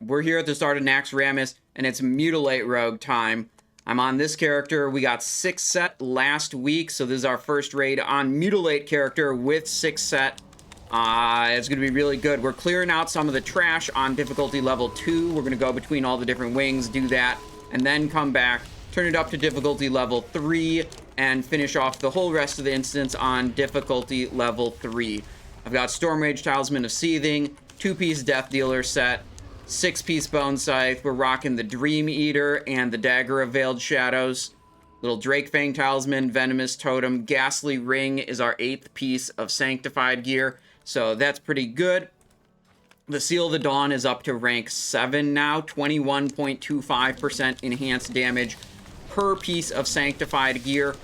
we're here at the start of Naxxramas, and it's Mutilate Rogue time. I'm on this character. We got 6 set last week, so this is our first raid on Mutilate character with 6 set. It's going to be really good. We're clearing out some of the trash on difficulty level 2. We're going to go between all the different wings, do that, and then come back, turn it up to difficulty level 3, and finish off the whole rest of the instance on difficulty level 3. I've got Storm Rage Talisman of Seething, 2-piece Death Dealer set, 6-piece Bone Scythe. We're rocking the Dream Eater and the Dagger of Veiled Shadows. Little Drake Fang Talisman, Venomous Totem. Ghastly Ring is our 8th piece of Sanctified gear, so that's pretty good. The Seal of the Dawn is up to rank 7 now, 21.25% enhanced damage per piece of Sanctified gear.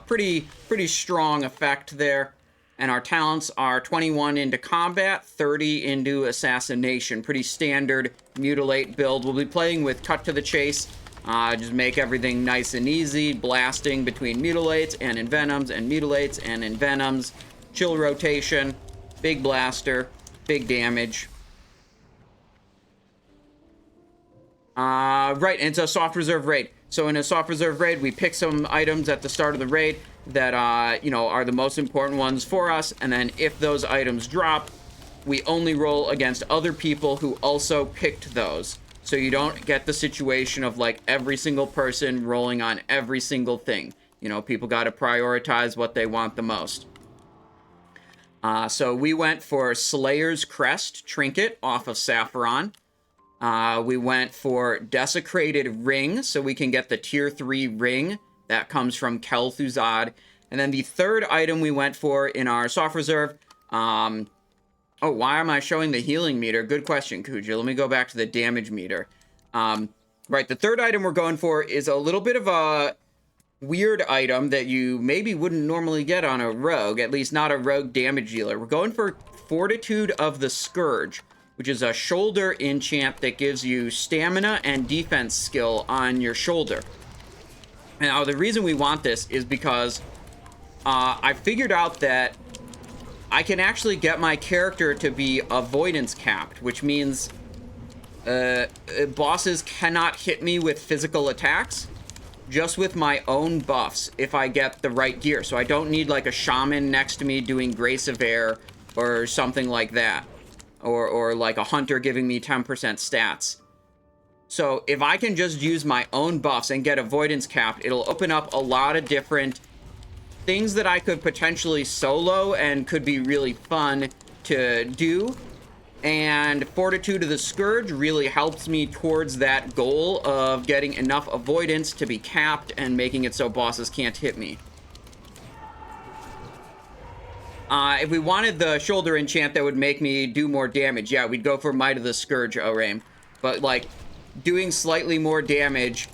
Pretty strong effect there. And our talents are 21 into combat, 30 into assassination. Pretty standard Mutilate build. We'll be playing with Cut to the Chase. Just make everything nice and easy. Blasting between Mutilates and Envenoms and Mutilates and Envenoms. Chill rotation. Big blaster. Big damage. Right, and it's a soft reserve raid. So in a soft reserve raid, we pick some items at the start of the raid that, you know, are the most important ones for us. And then if those items drop, we only roll against other people who also picked those. So you don't get the situation of, like, every single person rolling on every single thing. You know, people got to prioritize what they want the most. So we went for Slayer's Crest Trinket off of Sapphiron. We went for Desecrated Ring, so we can get the tier 3 ring. That comes from Kel'thuzad. And then the third item we went for in our soft reserve... oh, why am I showing the healing meter? Good question, Kuja. Let me go back to the damage meter. Right, the third item we're going for is a little bit of a weird item that you maybe wouldn't normally get on a rogue, at least not a rogue damage dealer. We're going for Fortitude of the Scourge, which is a shoulder enchant that gives you stamina and defense skill on your shoulder. Now, the reason we want this is because I figured out that I can actually get my character to be avoidance capped, which means bosses cannot hit me with physical attacks, just with my own buffs if I get the right gear. So I don't need, like, a shaman next to me doing Grace of Air or something like that. Or like a hunter giving me 10% stats. So if I can just use my own buffs and get avoidance capped, it'll open up a lot of different things that I could potentially solo and could be really fun to do. And Fortitude of the Scourge really helps me towards that goal of getting enough avoidance to be capped and making it so bosses can't hit me. If we wanted the shoulder enchant that would make me do more damage, yeah, we'd go for Might of the Scourge, Oraim. But, like, doing slightly more damage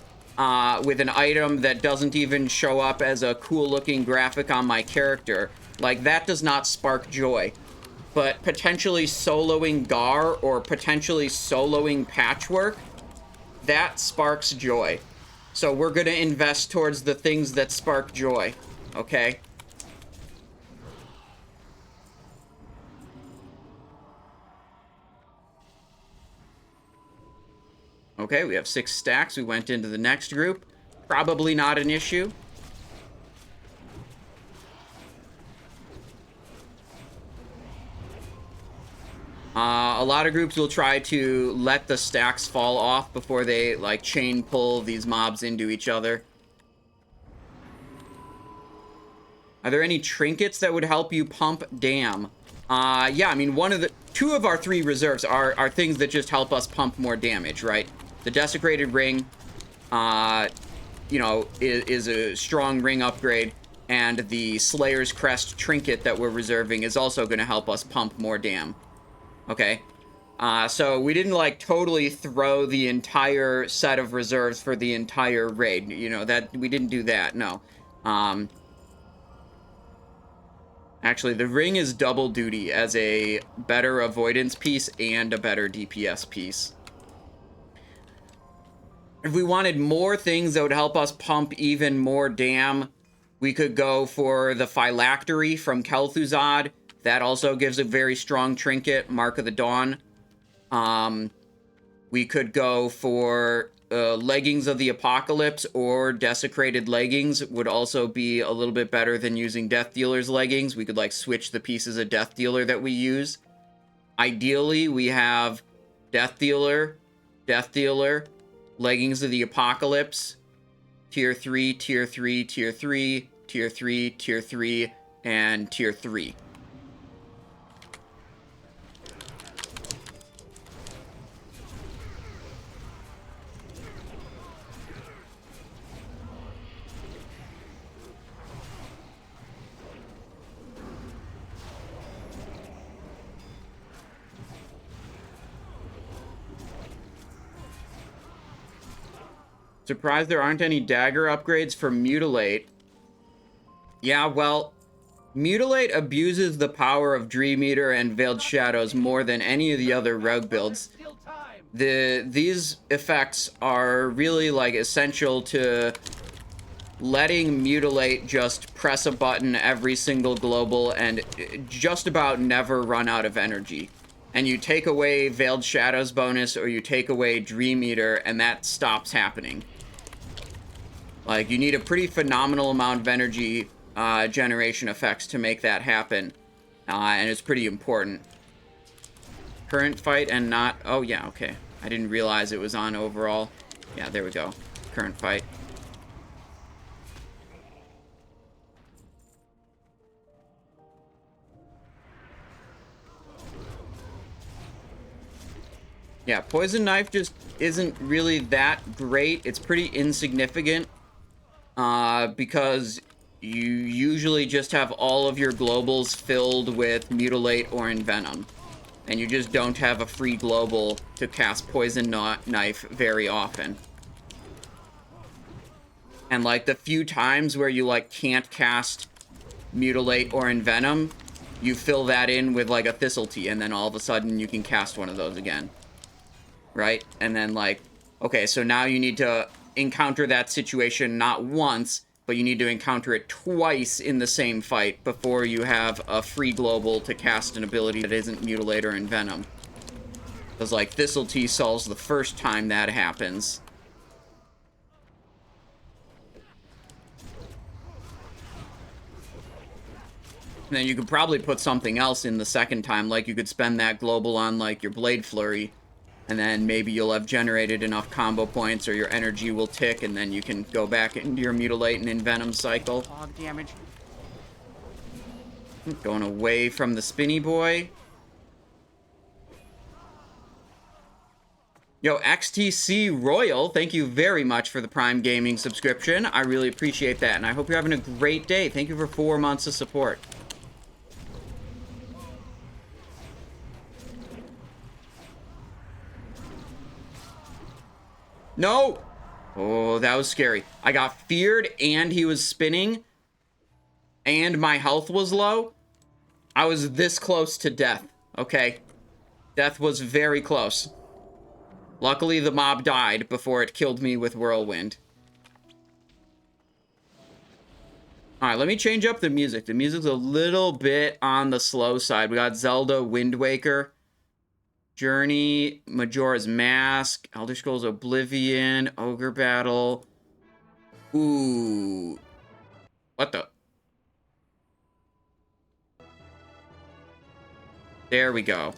with an item that doesn't even show up as a cool-looking graphic on my character, like, that does not spark joy. But potentially soloing Gar or potentially soloing Patchwerk, that sparks joy. So we're going to invest towards the things that spark joy, okay? Okay, we have 6 stacks. We went into the next group. Probably not an issue. A lot of groups will try to let the stacks fall off before they, like, chain pull these mobs into each other. Are there any trinkets that would help you pump dam? Yeah, I mean, two of our 3 reserves are things that just help us pump more damage, right? The Desecrated Ring, you know, is a strong ring upgrade, and the Slayer's Crest Trinket that we're reserving is also going to help us pump more dam. Okay, so we didn't, like, totally throw the entire set of reserves for the entire raid. You know, that we didn't do that, no. Actually, the ring is double duty as a better avoidance piece and a better DPS piece. If we wanted more things that would help us pump even more dam, we could go for the Phylactery from Kel'Thuzad. That also gives a very strong trinket, Mark of the Dawn. We could go for Leggings of the Apocalypse, or Desecrated Leggings would also be a little bit better than using Death Dealer's Leggings. We could like switch the pieces of Death Dealer that we use. Ideally, we have Death Dealer, Leggings of the Apocalypse, Tier 3, Tier 3, Tier 3, Tier 3, Tier 3, and Tier 3. Surprised there aren't any dagger upgrades for Mutilate. Yeah, well, Mutilate abuses the power of Dream Eater and Veiled Shadows more than any of the other rogue builds. These effects are really like essential to letting Mutilate just press a button every single global and just about never run out of energy. And you take away Veiled Shadows bonus, or you take away Dream Eater, and that stops happening. Like, you need a pretty phenomenal amount of energy generation effects to make that happen. And it's pretty important. Current fight and not... Oh, yeah, okay. I didn't realize it was on overall. Yeah, there we go. Current fight. Yeah, Poison Knife just isn't really that great. It's pretty insignificant. Because you usually just have all of your globals filled with Mutilate or Envenom. And you just don't have a free global to cast Poison Knife very often. And, like, the few times where you, like, can't cast Mutilate or Envenom, you fill that in with, like, a Thistletea, and then all of a sudden you can cast one of those again. Right? And then, like, okay, so now you need to encounter that situation not once, but you need to encounter it twice in the same fight before you have a free global to cast an ability that isn't Mutilate or Envenom. Because, like, Thistletea solves the first time that happens. And then you could probably put something else in the second time, like you could spend that global on, like, your Blade Flurry. And then maybe you'll have generated enough combo points, or your energy will tick, and then you can go back into your Mutilate and Envenom cycle. Fog damage. Going away from the Spinny Boy. Yo, XTC Royal, thank you very much for the Prime Gaming subscription. I really appreciate that, and I hope you're having a great day. Thank you for 4 months of support. No! Oh, that was scary. I got feared, and he was spinning, and my health was low. I was this close to death, okay? Death was very close. Luckily, the mob died before it killed me with Whirlwind. Alright, let me change up the music. The music's a little bit on the slow side. We got Zelda Wind Waker, Journey, Majora's Mask, Elder Scrolls Oblivion, Ogre Battle. Ooh. What the? There we go.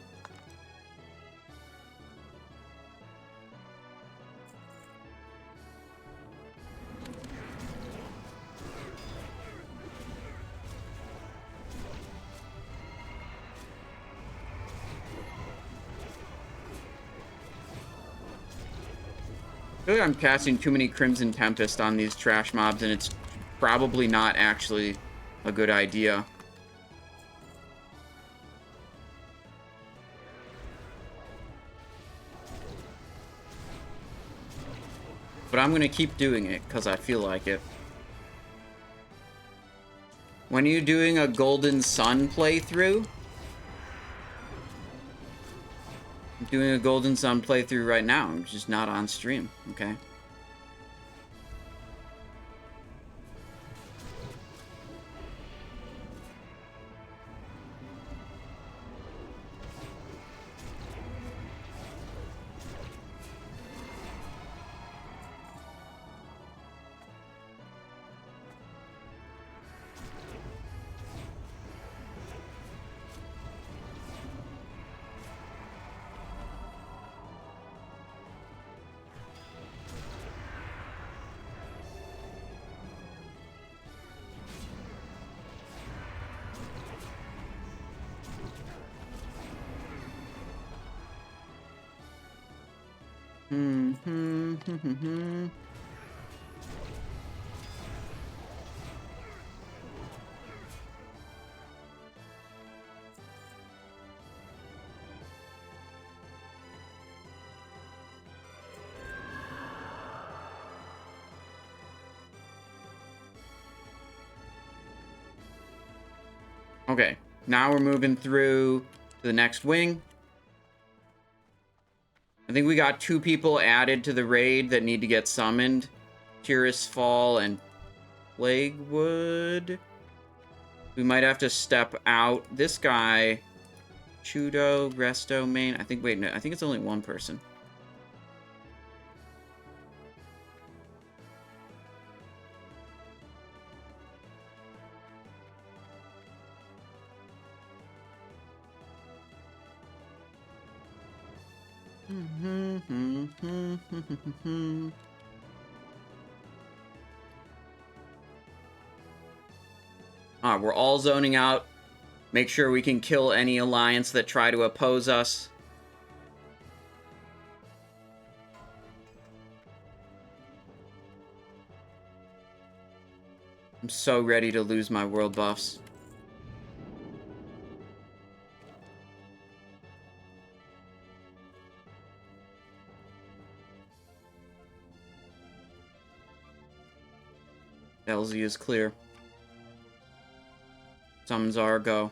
I feel like I'm casting too many Crimson Tempest on these trash mobs, and it's probably not actually a good idea. But I'm going to keep doing it, because I feel like it. When are you doing a Golden Sun playthrough? I'm doing a Golden Sun playthrough right now. I'm just not on stream, okay? Okay, now we're moving through to the next wing. I think we got 2 people added to the raid that need to get summoned. Tiras Fall and Plaguewood. We might have to step out. This guy, Chudo, Resto, Main. I think, wait, no, I think it's only 1 person. We're all zoning out. Make sure we can kill any alliance that try to oppose us. I'm so ready to lose my world buffs. LZ is clear. Summons our go.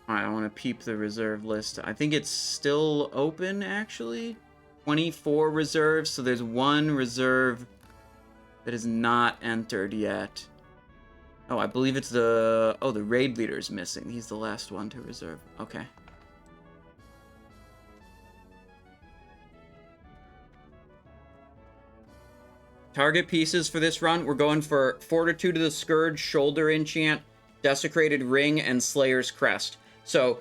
Alright, I want to peep the reserve list. I think it's still open, actually. 24 reserves, so there's 1 reserve that is not entered yet. Oh, I believe it's the... Oh, the raid leader's missing. He's the last one to reserve. Okay. Target pieces for this run, we're going for Fortitude of the Scourge, Shoulder Enchant, Desecrated Ring, and Slayer's Crest. So,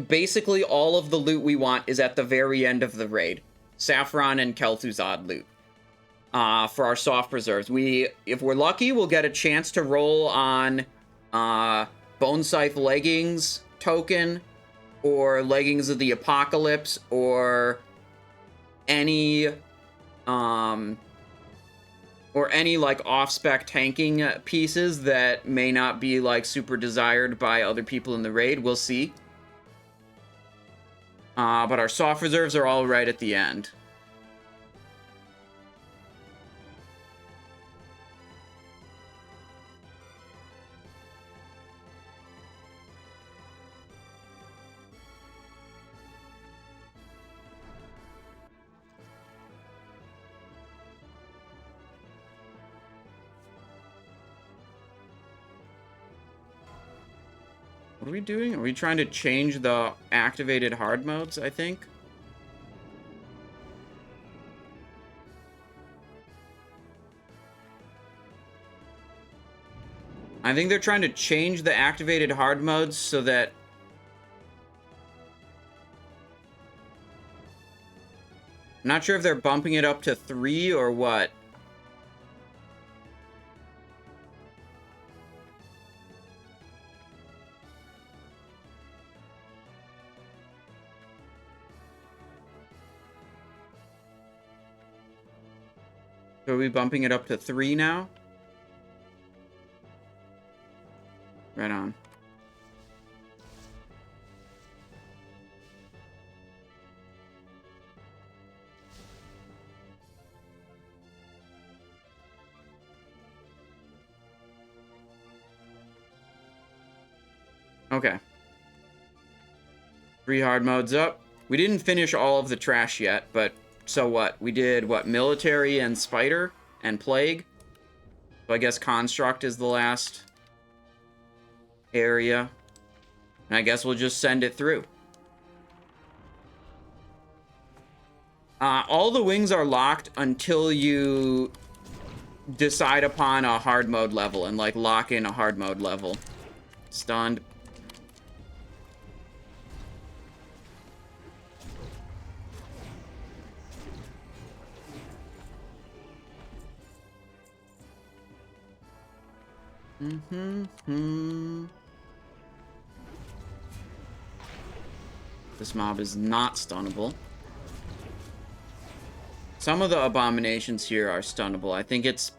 basically all of the loot we want is at the very end of the raid. Sapphiron and Kel'thuzad loot. For our soft reserves. If we're lucky, we'll get a chance to roll on Bone Scythe Leggings token, or Leggings of the Apocalypse, or any like off-spec tanking pieces that may not be like super desired by other people in the raid. We'll see. But our soft reserves are all right at the end. What are we doing? Are we trying to change the activated hard modes, I think? I think they're trying to change the activated hard modes so that... I'm not sure if they're bumping it up to 3 or what. Are we bumping it up to 3 now? Right on. Okay. 3 hard modes up. We didn't finish all of the trash yet, but so what? We did, what, Military and Spider and Plague? So I guess Construct is the last area. And I guess we'll just send it through. All the wings are locked until you decide upon a hard mode level and, like, lock in a hard mode level. Stunned. This mob is not stunnable. Some of the abominations here are stunnable. I think it's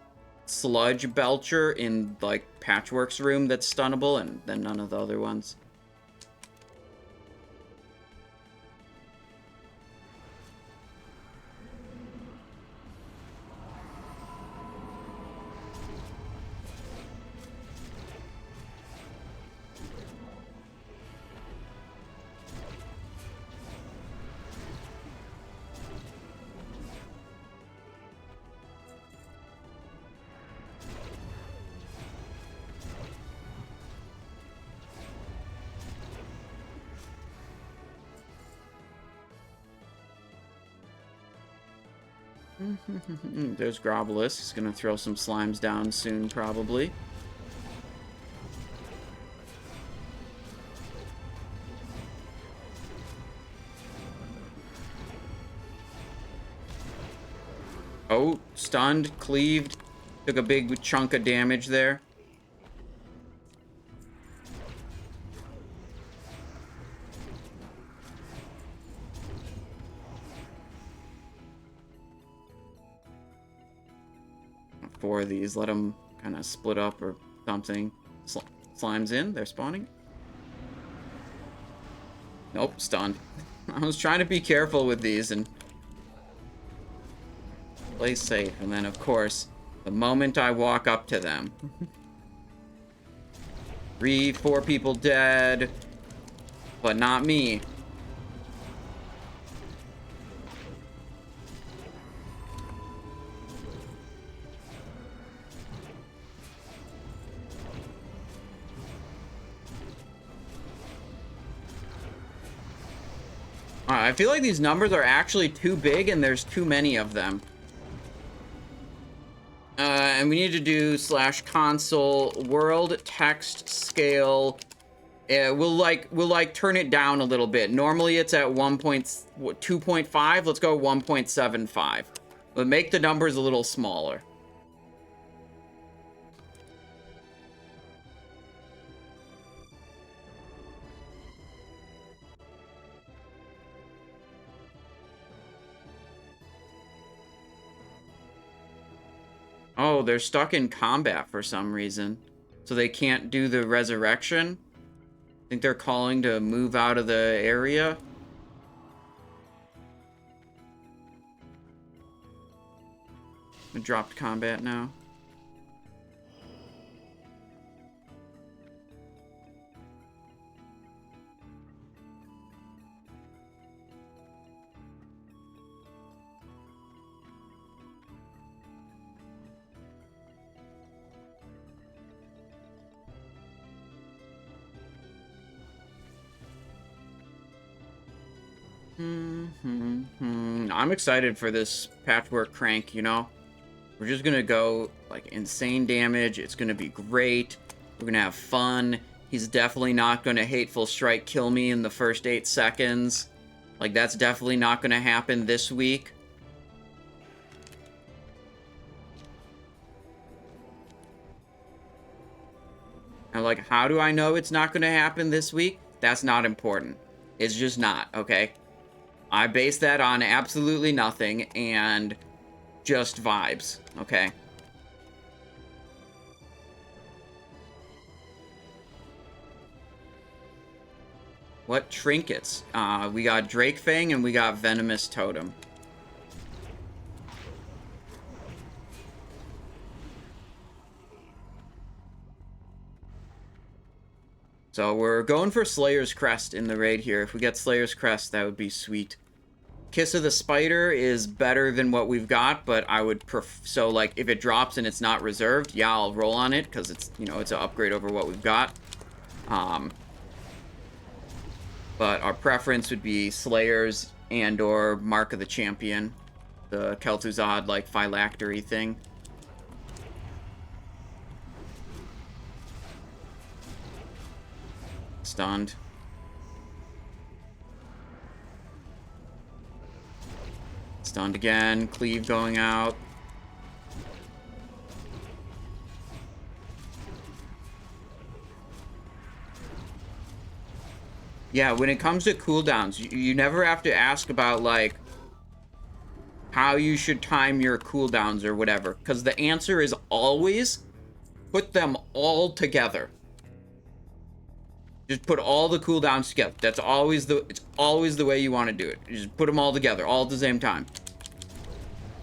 Sludge Belcher in, like, Patchwerk's room that's stunnable, and then none of the other ones. There's Grobbulus. He's gonna throw some slimes down soon, probably. Oh, stunned, cleaved. Took a big chunk of damage there. Four of these, let them kind of split up or something. Slime's in, they're spawning. Nope, stunned. I was trying to be careful with these and play safe, and then of course, the moment I walk up to them. 4 people dead, but not me. I feel like these numbers are actually too big and there's too many of them. And we need to do /console world text scale. We'll turn it down a little bit. Normally it's at 2.5. Let's go 1.75. But make the numbers a little smaller. Oh, they're stuck in combat for some reason. So they can't do the resurrection. I think they're calling to move out of the area. I dropped combat now. I'm excited for this Patchwerk crank, you know? We're just gonna go, like, insane damage. It's gonna be great. We're gonna have fun. He's definitely not gonna Hateful Strike kill me in the first 8 seconds. Like, that's definitely not gonna happen this week. And, like, how do I know it's not gonna happen this week? That's not important. It's just not, okay? I base that on absolutely nothing and just vibes, okay? What trinkets? We got Drakefang and we got Venomous Totem. So we're going for Slayer's Crest in the raid here. If we get Slayer's Crest, that would be sweet. Kiss of the Spider is better than what we've got, but I would so, like, if it drops and it's not reserved, yeah, I'll roll on it, because it's, you know, it's an upgrade over what we've got. But our preference would be Slayer's and or Mark of the Champion. The Kel'thuzad, like, phylactery thing. Stunned. Stunned again. Cleave going out. Yeah, when it comes to cooldowns, you never have to ask about, like, how you should time your cooldowns or whatever. Because the answer is always put them all together. Just put all the cooldowns together. That's always it's always the way you want to do it. You just put them all together, all at the same time.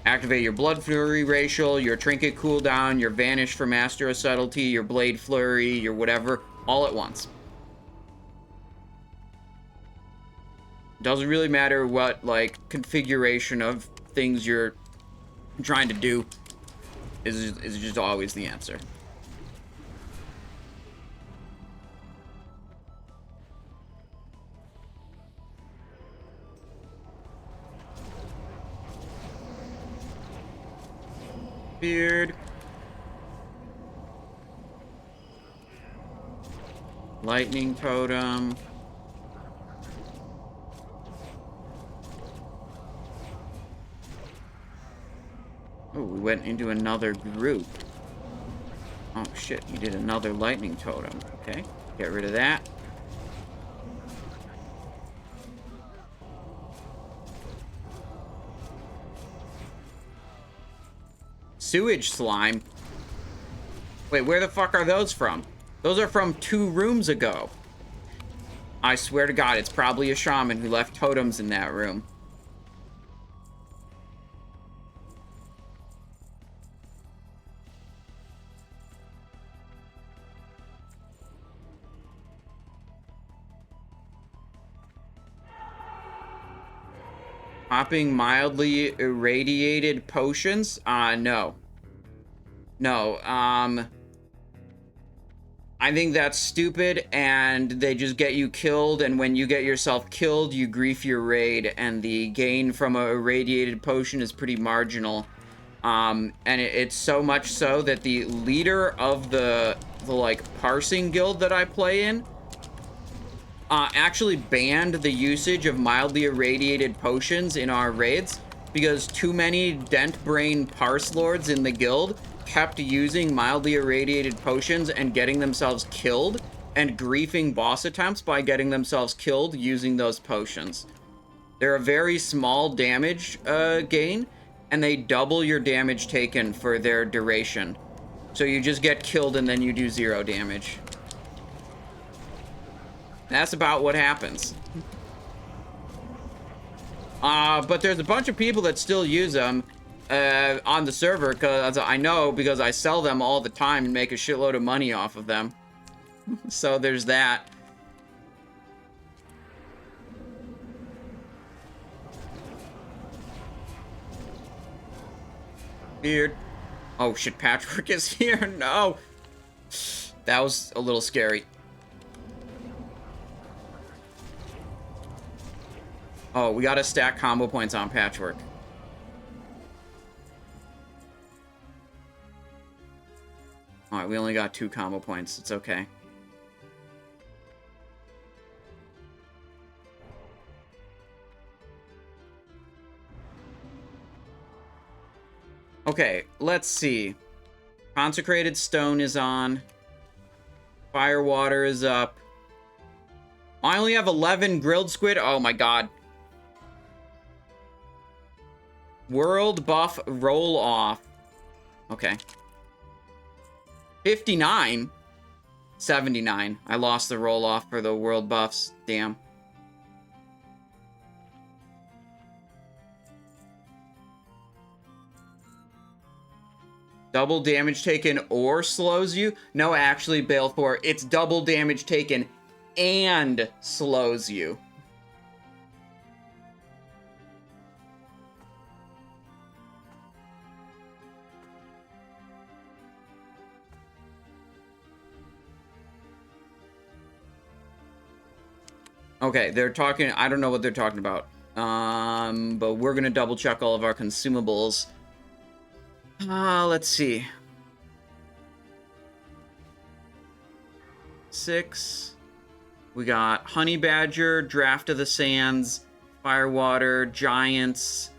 Activate your Blood Flurry racial, your Trinket cooldown, your Vanish for Master of Subtlety, your Blade Flurry, your whatever, all at once. Doesn't really matter what, like, configuration of things you're trying to do is just always the answer. Beard. Lightning Totem. Oh, we went into another group. Oh shit, you did another lightning totem. Okay, get rid of that. Sewage slime? Wait, where the fuck are those from? Those are from 2 rooms ago. I swear to God, it's probably a shaman who left totems in that room. Popping mildly irradiated potions? No. No, I think that's stupid, and they just get you killed, and when you get yourself killed, you grief your raid, and the gain from a irradiated potion is pretty marginal. And it's so much so that the leader of the like, parsing guild that I play in, actually banned the usage of mildly irradiated potions in our raids because too many dent brain parse lords in the guild kept using mildly irradiated potions and getting themselves killed and griefing boss attempts by getting themselves killed using those potions. They're a very small damage gain, and they double your damage taken for their duration. So you just get killed and then you do 0 damage. That's about what happens. But there's a bunch of people that still use them on the server, because I know, because I sell them all the time and make a shitload of money off of them. So there's that. Weird. Oh shit, Patchwerk is here. No. That was a little scary. Oh, we gotta stack combo points on Patchwerk. Alright, we only got 2 combo points. It's okay. Okay, let's see. Consecrated Stone is on. Firewater is up. I only have 11 grilled squid. Oh my god. World buff roll off. Okay. 59? 79. I lost the roll off for the world buffs. Damn. Double damage taken or slows you? No, actually, Baleful, it's double damage taken and slows you. Okay, they're talking, I don't know what they're talking about. But we're gonna double check all of our consumables. Let's see. 6. We got Honey Badger, Draft of the Sands, Firewater, Giants,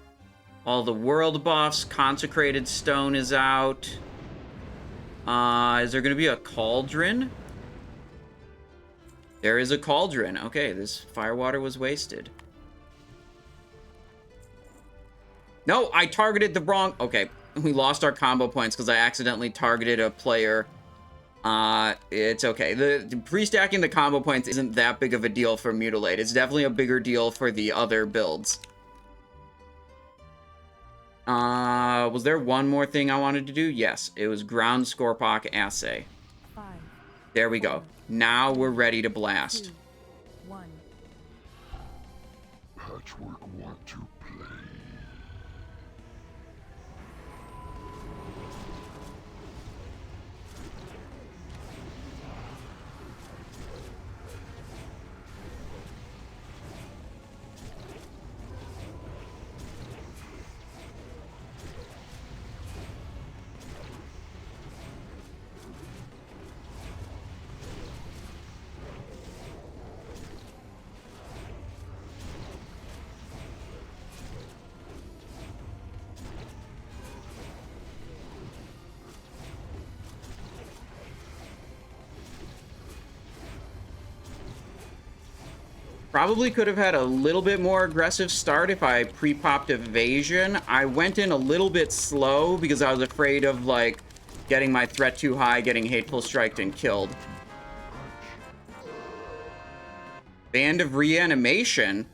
all the world buffs, Consecrated Stone is out. Is there gonna be a Cauldron? There is a Cauldron. Okay, this Firewater was wasted. No, I targeted the wrong... Okay, we lost our combo points because I accidentally targeted a player. It's okay. The pre-stacking the combo points isn't that big of a deal for Mutilate. It's definitely a bigger deal for the other builds. Was there one more thing I wanted to do? Yes, it was Ground Scorpok Assay. 5, There we go. Now we're ready to blast. 2, 1. Patchwerk want to play. Probably could have had a little bit more aggressive start if I pre-popped Evasion. I went in a little bit slow because I was afraid of, like, getting my threat too high, getting Hateful Striked and killed. Band of Reanimation.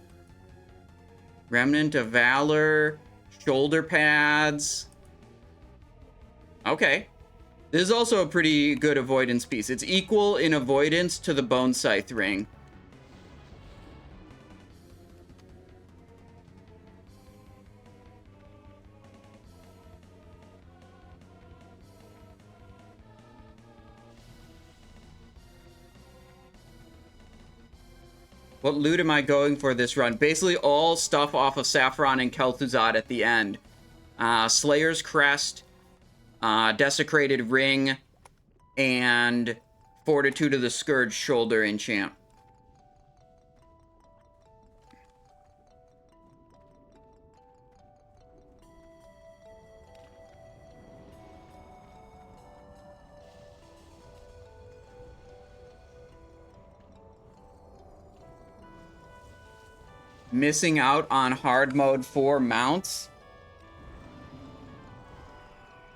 Remnant of Valor. Shoulder pads. Okay. This is also a pretty good avoidance piece. It's equal in avoidance to the Bone Scythe ring. What loot am I going for this run? Basically all stuff off of Sapphiron and Kel'thuzad at the end. Slayer's Crest, Desecrated Ring, and Fortitude of the Scourge Shoulder enchant. Missing out on hard mode 4 mounts.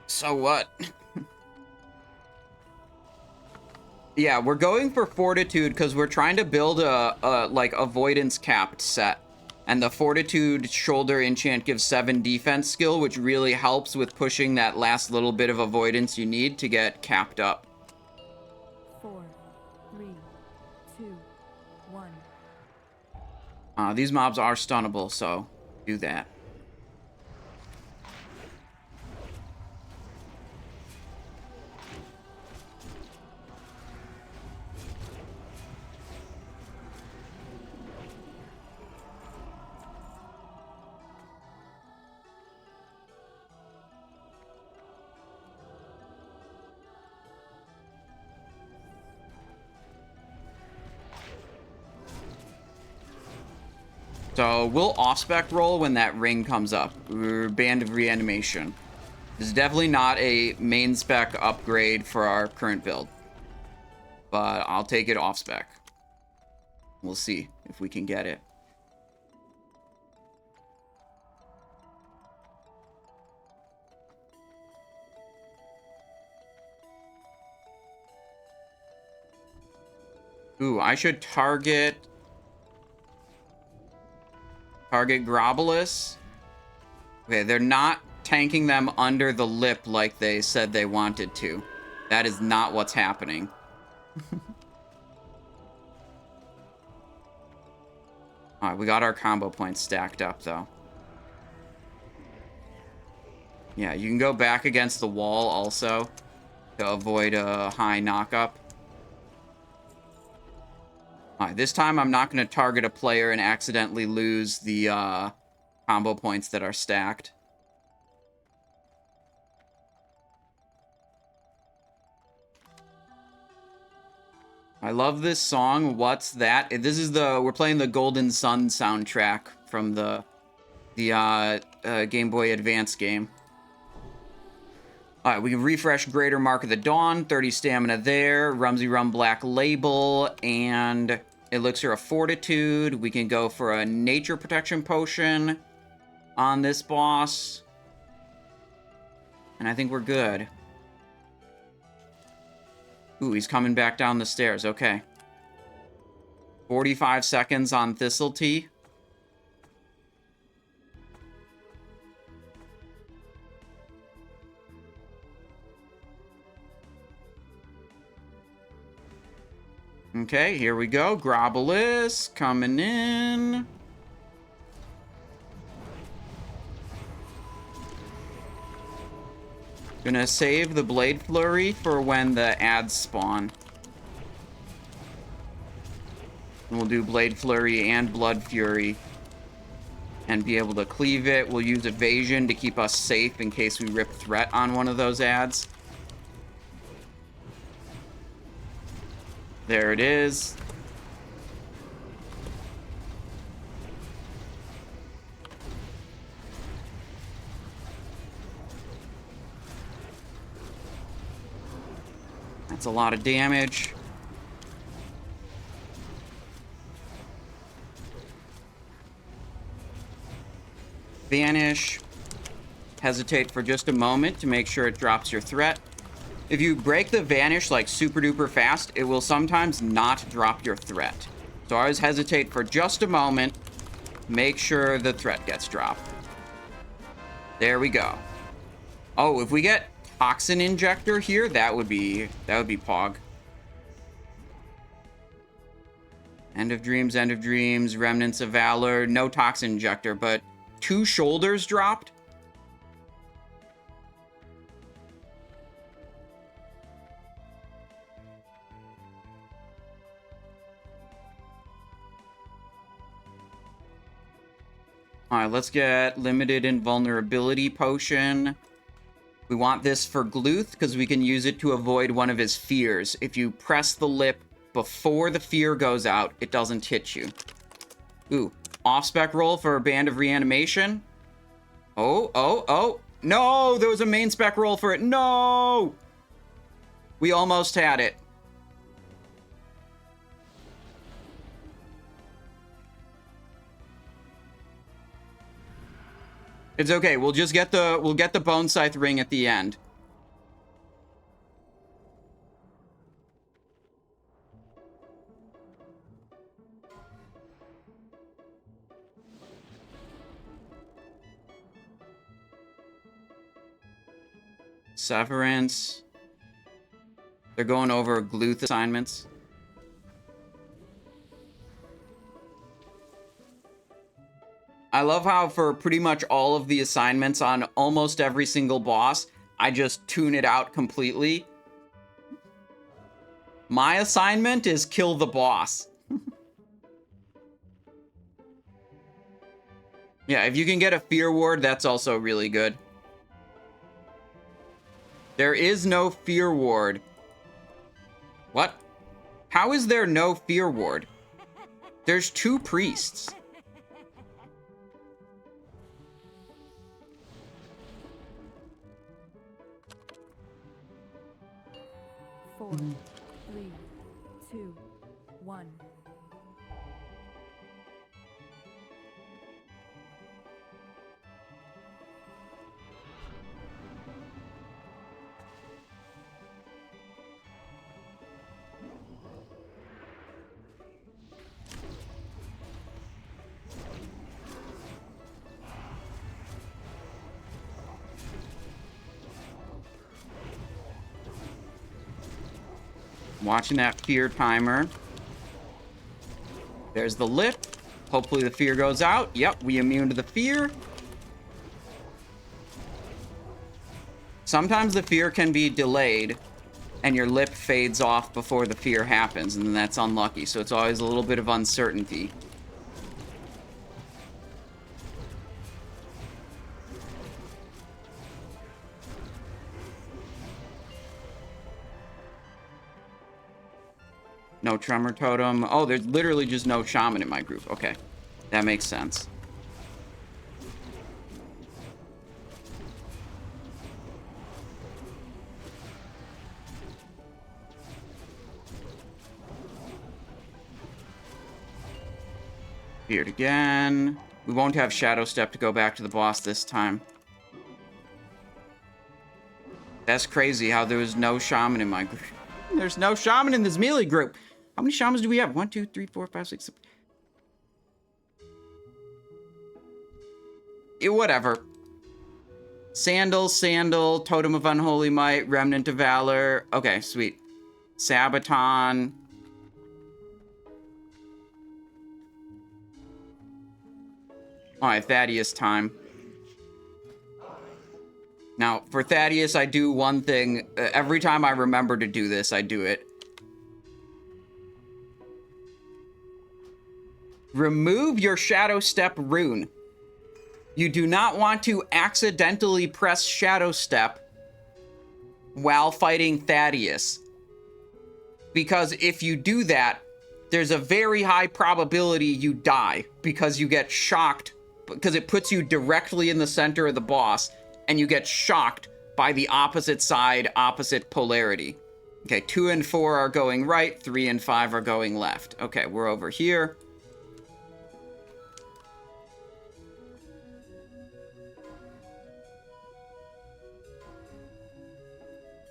So what? Yeah, we're going for Fortitude because we're trying to build a like avoidance capped set. And the Fortitude shoulder enchant gives 7 defense skill, which really helps with pushing that last little bit of avoidance you need to get capped up. 4, 3, 2, 1. These mobs are stunnable, so do that. So we'll off-spec roll when that ring comes up. Band of Reanimation. This is definitely not a main spec upgrade for our current build. But I'll take it off-spec. We'll see if we can get it. Ooh, I should target Grobbulus. Okay, they're not tanking them under the lip like they said they wanted to. That is not what's happening. Alright, we got our combo points stacked up, though. Yeah, you can go back against the wall also to avoid a high knock-up. Alright, this time I'm not going to target a player and accidentally lose the combo points that are stacked. I love this song, What's That? This is we're playing the Golden Sun soundtrack from the Game Boy Advance game. Alright, we can refresh Greater Mark of the Dawn, 30 stamina there, Rumsy Rum Black Label, and Elixir of Fortitude. We can go for a Nature Protection Potion on this boss. And I think we're good. Ooh, he's coming back down the stairs. Okay. 45 seconds on Thistletea. Okay, here we go. Grobbulus coming in. Gonna save the Blade Flurry for when the ads spawn. And we'll do Blade Flurry and Blood Fury. And be able to cleave it. We'll use Evasion to keep us safe in case we rip Threat on one of those ads. There it is. That's a lot of damage. Vanish. Hesitate for just a moment to make sure it drops your threat. If you break the Vanish like super duper fast, it will sometimes not drop your threat. So always hesitate for just a moment. Make sure the threat gets dropped. There we go. Oh, if we get Toxin Injector here, that would be Pog. End of Dreams, Remnants of Valor, no Toxin Injector, but 2 shoulders dropped. Alright, let's get Limited Invulnerability Potion. We want this for Gluth, because we can use it to avoid one of his fears. If you press the lip before the fear goes out, it doesn't hit you. Ooh, off-spec roll for a Band of Reanimation. Oh. No, there was a main spec roll for it. No! We almost had it. It's okay. We'll just get the Bone Scythe ring at the end. Severance. They're going over Gluth assignments. I love how for pretty much all of the assignments on almost every single boss, I just tune it out completely. My assignment is kill the boss. Yeah, if you can get a Fear Ward, that's also really good. There is no Fear Ward. What? How is there no Fear Ward? There's 2 priests. Four, 3, 2, 1. Watching that fear timer. There's the lip. Hopefully the fear goes out. Yep, we immune to the fear. Sometimes the fear can be delayed. and your lip fades off before the fear happens, and then that's unlucky. So it's always a little bit of uncertainty. No Tremor Totem. Oh, there's literally just no Shaman in my group. Okay, that makes sense. Beard again. We won't have Shadow Step to go back to the boss this time. That's crazy how there was no Shaman in my group. There's no Shaman in this melee group. How many Shamans do we have? 1, 2, 3, 4, 5, 6, 7. Whatever. Sandal, Totem of Unholy Might, Remnant of Valor. Okay, sweet. Sabaton. Alright, Thaddius time. Now, for Thaddius, I do one thing. Every time I remember to do this, I do it. Remove your Shadow Step rune. You do not want to accidentally press Shadow Step while fighting Thaddius. Because if you do that, there's a very high probability you die because you get shocked, because it puts you directly in the center of the boss, and you get shocked by the opposite side, opposite polarity. Okay, 2 and 4 are going right, 3 and 5 are going left. Okay, we're over here.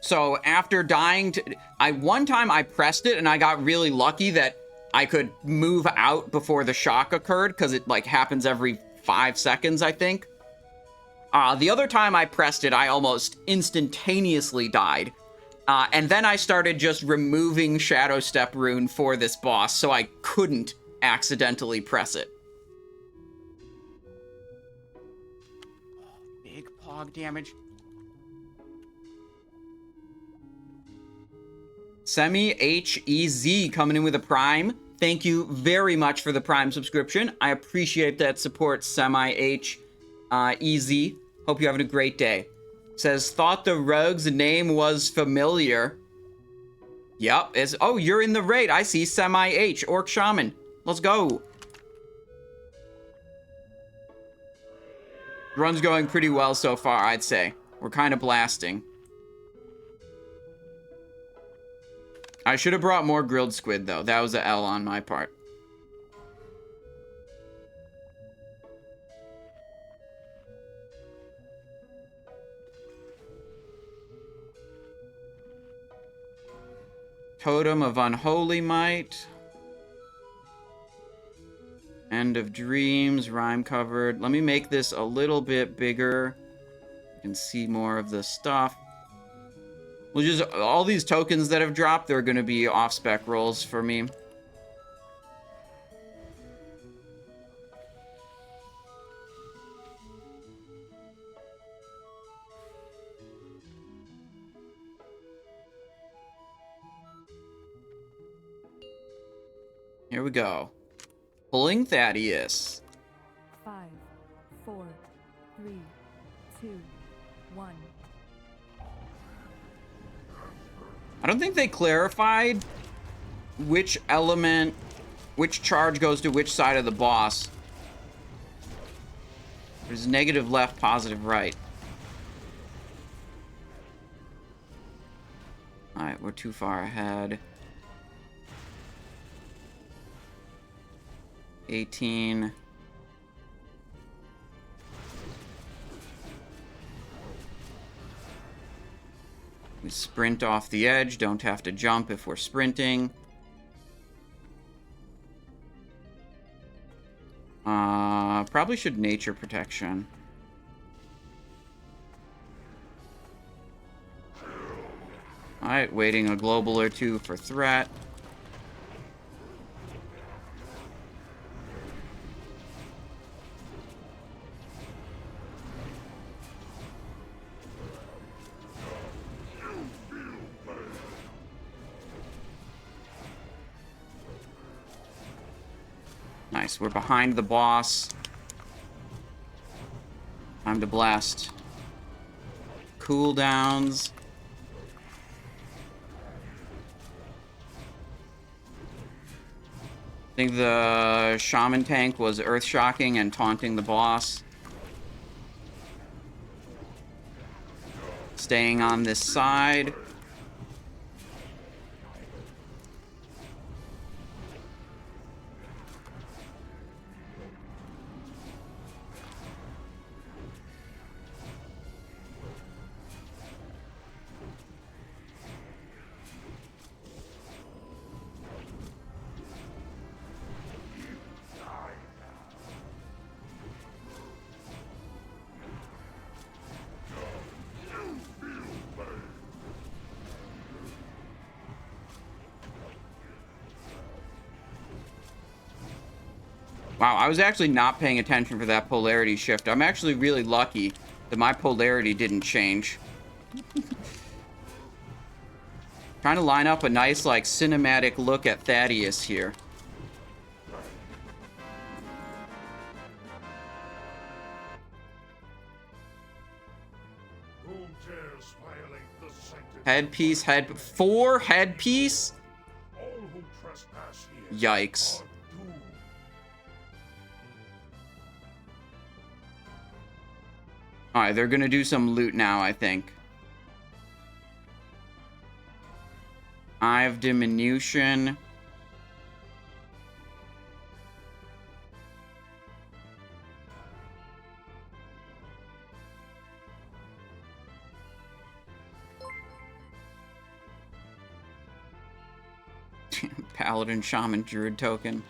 So after dying to... one time I pressed it and I got really lucky that I could move out before the shock occurred, because it like happens every 5 seconds, I think. The other time I pressed it, I almost instantaneously died. And then I started just removing Shadow Step rune for this boss, so I couldn't accidentally press it. Big pog damage. Semi-HEZ coming in with a Prime. Thank you very much for the Prime subscription. I appreciate that support, Semi-HEZ. Hope you're having a great day. Says, thought the rogue's name was familiar. Yep. Oh, you're in the raid. I see Semi-H, Orc Shaman. Let's go. Run's going pretty well so far, I'd say. We're kind of blasting. I should have brought more grilled squid, though. That was an L on my part. Totem of Unholy Might. End of Dreams, rhyme covered. Let me make this a little bit bigger. You can see more of the stuff. We'll just, all these tokens that have dropped, they're going to be off-spec rolls for me. Here we go. Pulling Thaddius. 5, 4, 3, 2, 1. I don't think they clarified which element, which charge goes to which side of the boss. There's negative left, positive right. Alright, we're too far ahead. 18. We sprint off the edge, don't have to jump if we're sprinting. Probably should nature protection. Alright, waiting a global or two for threat. Nice. We're behind the boss. Time to blast. Cooldowns. I think the shaman tank was earth shocking and taunting the boss. Staying on this side. Wow, I was actually not paying attention for that polarity shift. I'm actually really lucky that my polarity didn't change. Trying to line up a nice, like, cinematic look at Thaddius here. Headpiece, 4 headpiece? Yikes. Alright, they're gonna do some loot now, I think. Eye of Diminution. Paladin, Shaman, Druid token.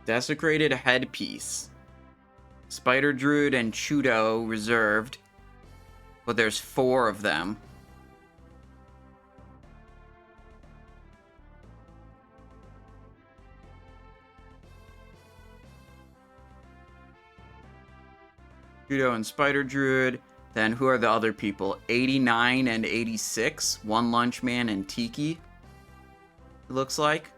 Desecrated headpiece. Spider Druid and Chudo reserved. But there's 4 of them. Chudo and Spider Druid. Then who are the other people? 89 and 86. One Lunchman and Tiki. It looks like.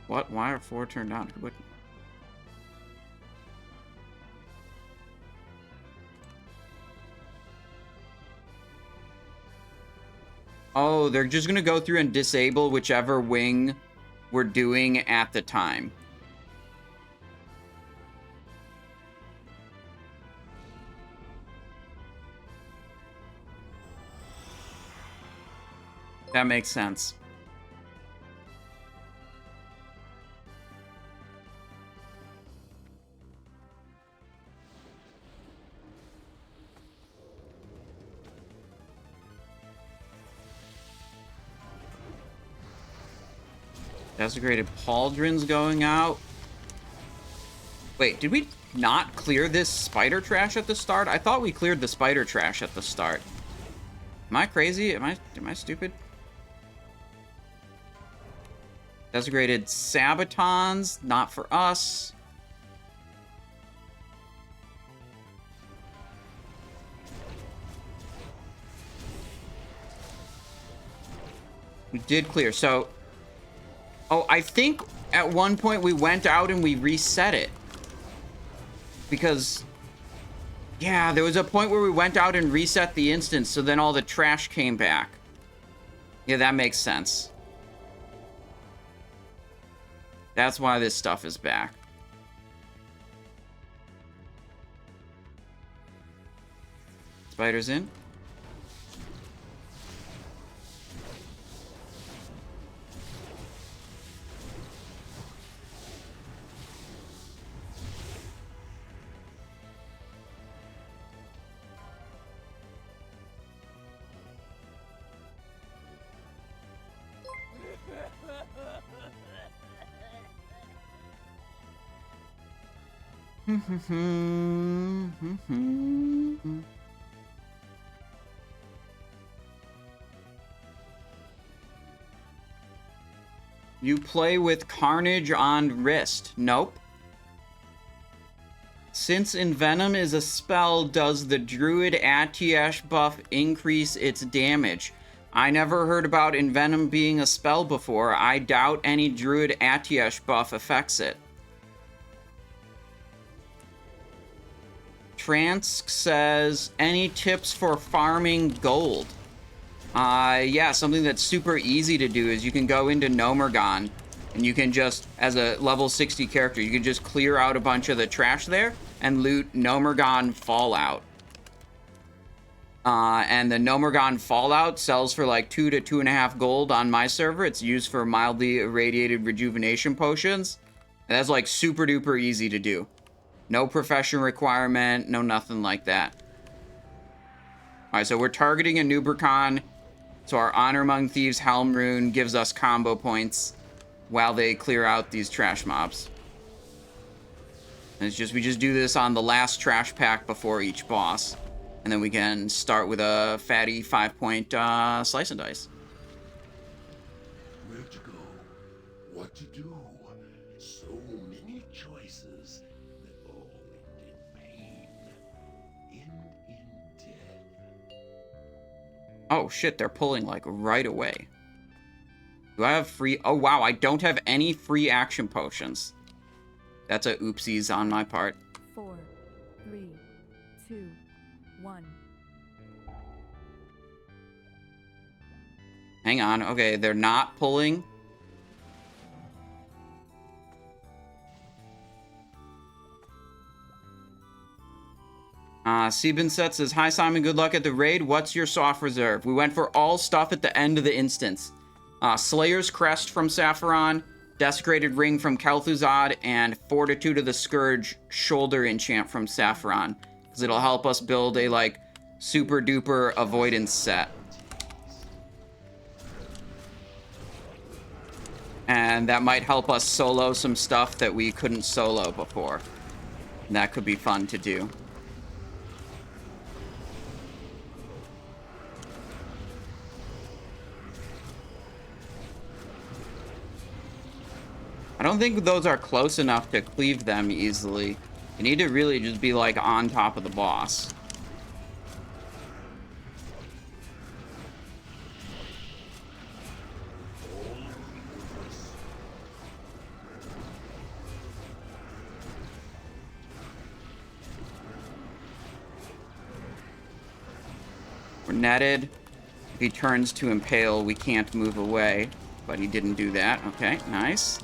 What? Why are 4 turned on? Who would... Oh, they're just gonna go through and disable whichever wing we're doing at the time. That makes sense. Desecrated Pauldron's going out. Wait, did we not clear this spider trash at the start? I thought we cleared the spider trash at the start. Am I crazy? Am I stupid? Desecrated Sabatons, not for us. We did clear, so... Oh, I think at one point we went out and we reset it. Because... Yeah, there was a point where we went out and reset the instance, so then all the trash came back. Yeah, that makes sense. That's why this stuff is back. Spiders in. You play with Carnage on wrist. Nope. Since Envenom is a spell, does the Druid Atiesh buff increase its damage? I never heard about Envenom being a spell before. I doubt any Druid Atiesh buff affects it. Transk says, any tips for farming gold? Yeah, something that's super easy to do is you can go into Nomergon, and you can just, as a level 60 character, you can just clear out a bunch of the trash there and loot Nomergon Fallout. And the Nomergon Fallout sells for like 2 to 2.5 gold on my server. It's used for mildly irradiated rejuvenation potions. And that's like super duper easy to do. No profession requirement, no nothing like that. Alright, so we're targeting Anub'rekhan. So our Honor Among Thieves Helm Rune gives us combo points while they clear out these trash mobs. And it's just, we just do this on the last trash pack before each boss. And then we can start with a fatty 5-point slice and dice. Where to go? What to do? So many choices that all end in pain. End in death. Oh shit, they're pulling like right away. Do I have free? Oh wow, I don't have any free action potions. That's a oopsies on my part. 4, 3, 2, 1. Hang on. Okay, they're not pulling. Sebenset says, hi Simon, good luck at the raid. What's your soft reserve? We went for all stuff at the end of the instance. Slayer's Crest from Sapphiron, Desecrated Ring from Kel'thuzad, and Fortitude of the Scourge shoulder enchant from Sapphiron. Because it'll help us build a, like, super duper avoidance set. And that might help us solo some stuff that we couldn't solo before. And that could be fun to do. I don't think those are close enough to cleave them easily. You need to really just be, like, on top of the boss. We're netted. If he turns to impale, we can't move away. But he didn't do that. Okay, nice.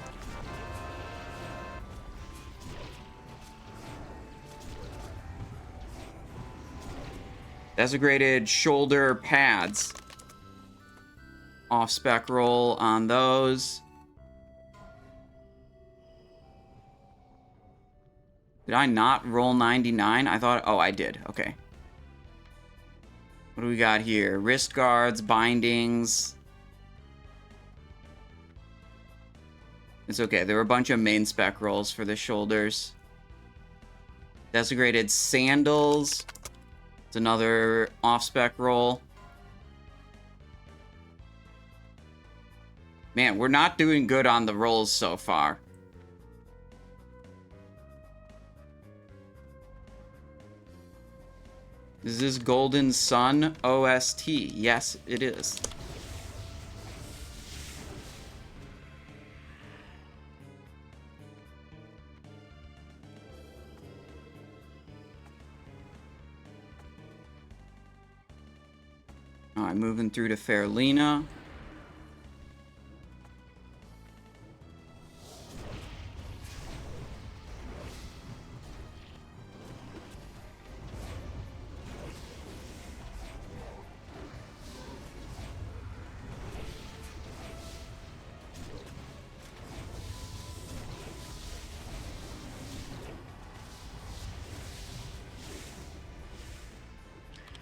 Desecrated shoulder pads. Off-spec roll on those. Did I not roll 99? I thought... Oh, I did. Okay. What do we got here? Wrist guards, bindings. It's okay. There were a bunch of main spec rolls for the shoulders. Desecrated sandals. It's another off-spec roll. Man, we're not doing good on the rolls so far. Is this Golden Sun OST? Yes, it is. Alright, moving through to Faerlina.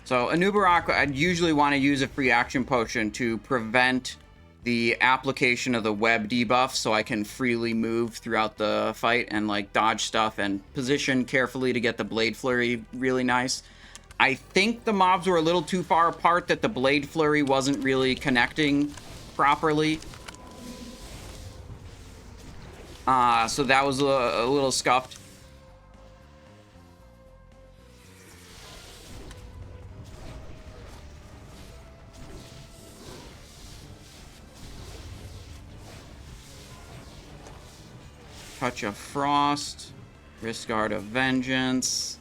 So, Anub'rekhan, I'd usually want to use a free action potion to prevent the application of the web debuff so I can freely move throughout the fight and like dodge stuff and position carefully to get the Blade Flurry really nice. I think the mobs were a little too far apart that the Blade Flurry wasn't really connecting properly. So that was a little scuffed. Touch of Frost, Riskguard of Vengeance.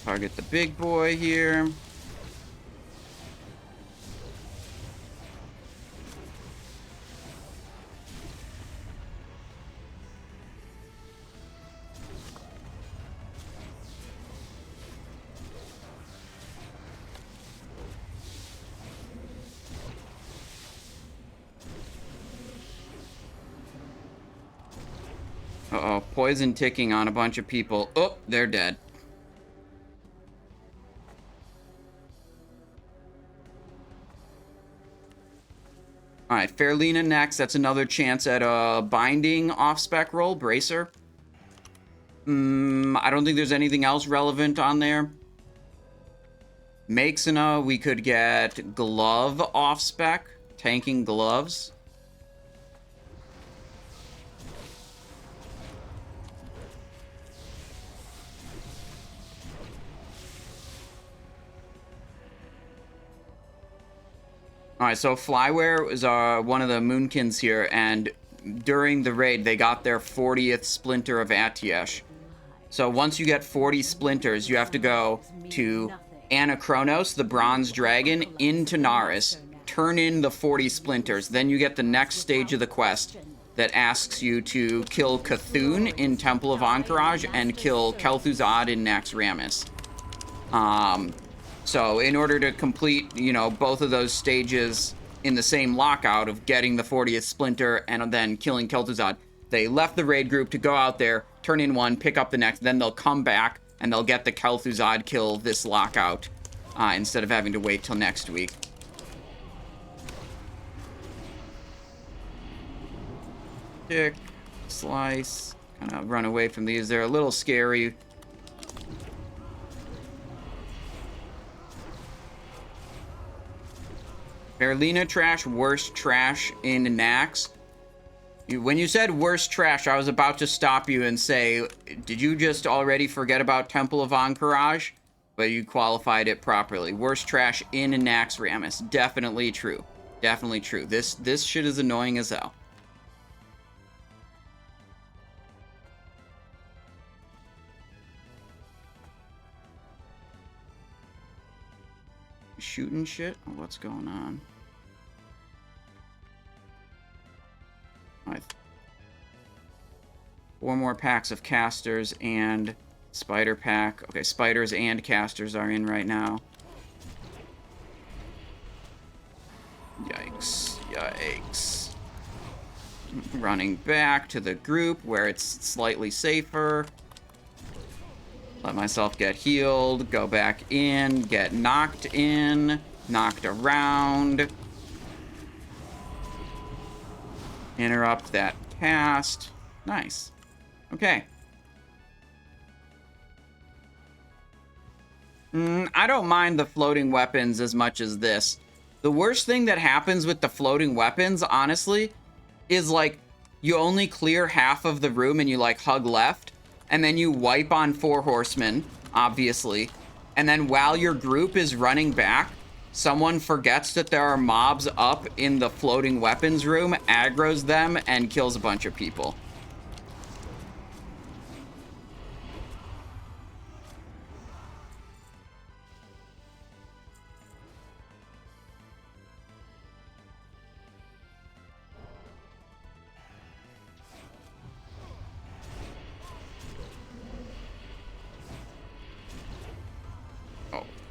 Target the big boy here. Uh-oh, poison ticking on a bunch of people. Oh, they're dead. Alright, Faerlina next. That's another chance at a binding off-spec roll, Bracer. I don't think there's anything else relevant on there. Maexxna, we could get Glove off-spec, tanking gloves. Alright, so Flyware is one of the Moonkins here, and during the raid, they got their 40th Splinter of Atiesh. So once you get 40 Splinters, you have to go to Anub'rekhan, the Bronze Dragon, into Naris, turn in the 40 Splinters, then you get the next stage of the quest that asks you to kill Cthulhu in Temple of Anchorage and kill Kel'thuzad in Naxxramas. So in order to complete, you know, both of those stages in the same lockout of getting the 40th Splinter and then killing Kel'thuzad, they left the raid group to go out there, turn in one, pick up the next, then they'll come back and they'll get the Kel'thuzad kill this lockout instead of having to wait till next week. Kick, slice, kind of run away from these. They're a little scary. Faerlina trash, worst trash in Nax. When you said worst trash, I was about to stop you and say, did you just already forget about Temple of Anchorage? But you qualified it properly. Worst trash in Naxxramas. Definitely true. Definitely true. This shit is annoying as hell. Shooting shit? What's going on? Alright. 4 more packs of casters and spider pack. Okay, spiders and casters are in right now. Yikes. Yikes. Running back to the group where it's slightly safer. Let myself get healed, go back in, get knocked in, knocked around. Interrupt that cast. Nice. Okay. I don't mind the floating weapons as much as this. The worst thing that happens with the floating weapons, honestly, is like you only clear half of the room and you like hug left. And then you wipe on 4 horsemen, obviously. And then while your group is running back, someone forgets that there are mobs up in the floating weapons room, aggroes them, and kills a bunch of people.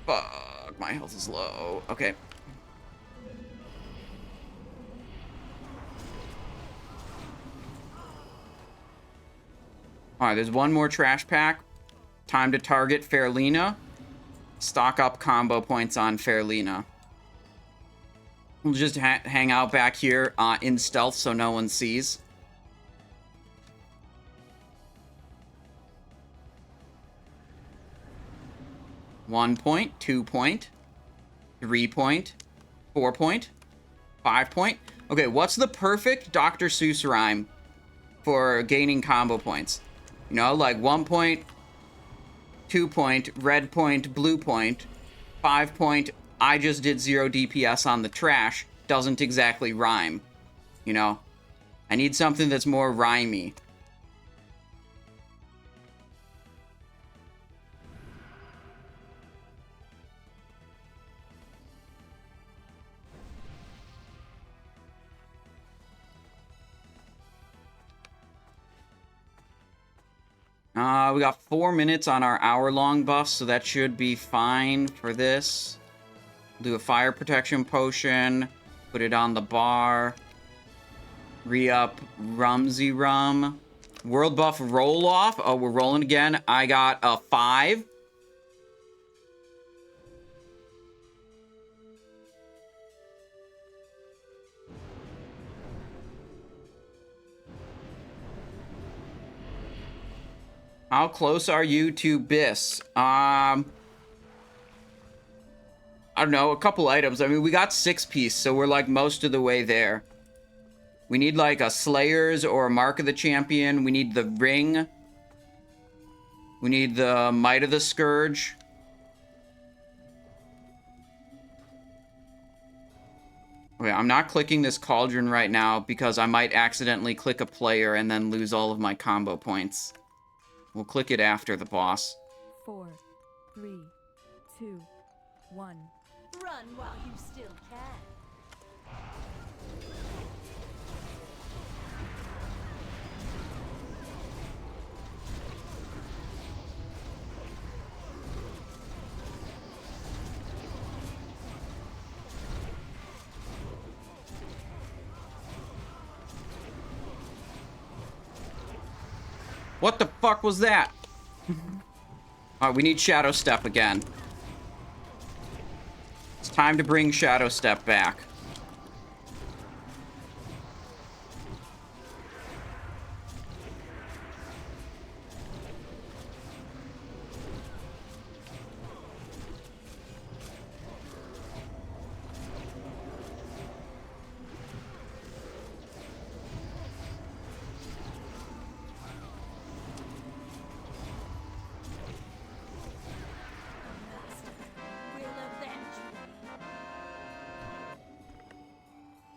Fuck, my health is low. Okay. Alright, there's one more trash pack. Time to target Faerlina. Stock up combo points on Faerlina. We'll just hang out back here in stealth so no one sees. One point, 2 point, 3 point, 4 point, 5 point. Okay, what's the perfect Dr. Seuss rhyme for gaining combo points? You know, like 1 point, 2 point, red point, blue point, 5 point, I just did 0 DPS on the trash. Doesn't exactly rhyme. You know? I need something that's more rhymey. We got 4 minutes on our hour-long buff, so that should be fine for this. Do a fire protection potion, put it on the bar, re-up Rumsy Rum. World buff roll off. Oh, we're rolling again. I got a 5. How close are you to Biss? I don't know, a couple items. I mean, we got 6-piece, so we're like most of the way there. We need like a Slayers or a Mark of the Champion. We need the Ring. We need the Might of the Scourge. Okay, I'm not clicking this Cauldron right now because I might accidentally click a player and then lose all of my combo points. We'll click it after the boss. 4, 3, 2, 1. Run while you still can. What the fuck was that? Alright, we need Shadow Step again. It's time to bring Shadow Step back.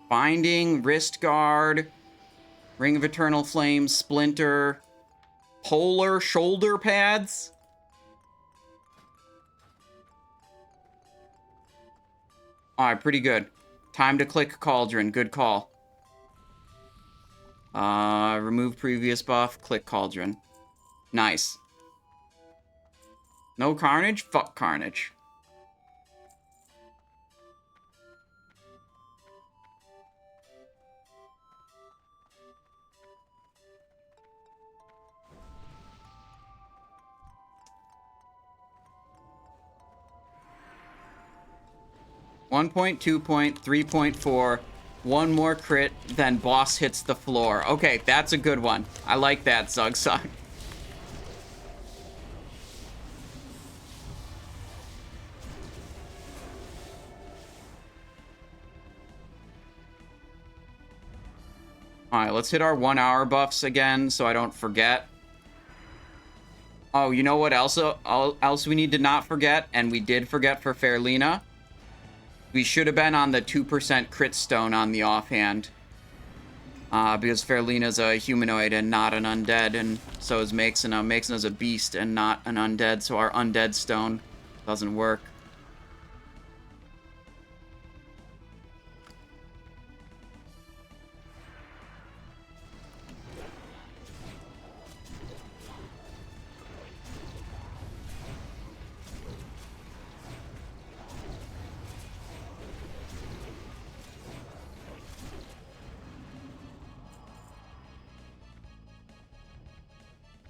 Binding, Wrist Guard, Ring of Eternal Flame, Splinter, Polar Shoulder Pads. Alright, pretty good. Time to click Cauldron. Good call. Remove previous buff, click Cauldron. Nice. No Carnage? Fuck Carnage. One point, 2 point, 3.4. One more crit, then boss hits the floor. Okay, that's a good one. I like that, Zugzug. Alright, let's hit our 1 hour buffs again so I don't forget. Oh, you know what else we need to not forget? And we did forget for Faerlina. We should have been on the 2% crit stone on the offhand. Because Faerlina's a humanoid and not an undead, and so is Maexxna. Maexxna's a beast and not an undead, so our undead stone doesn't work.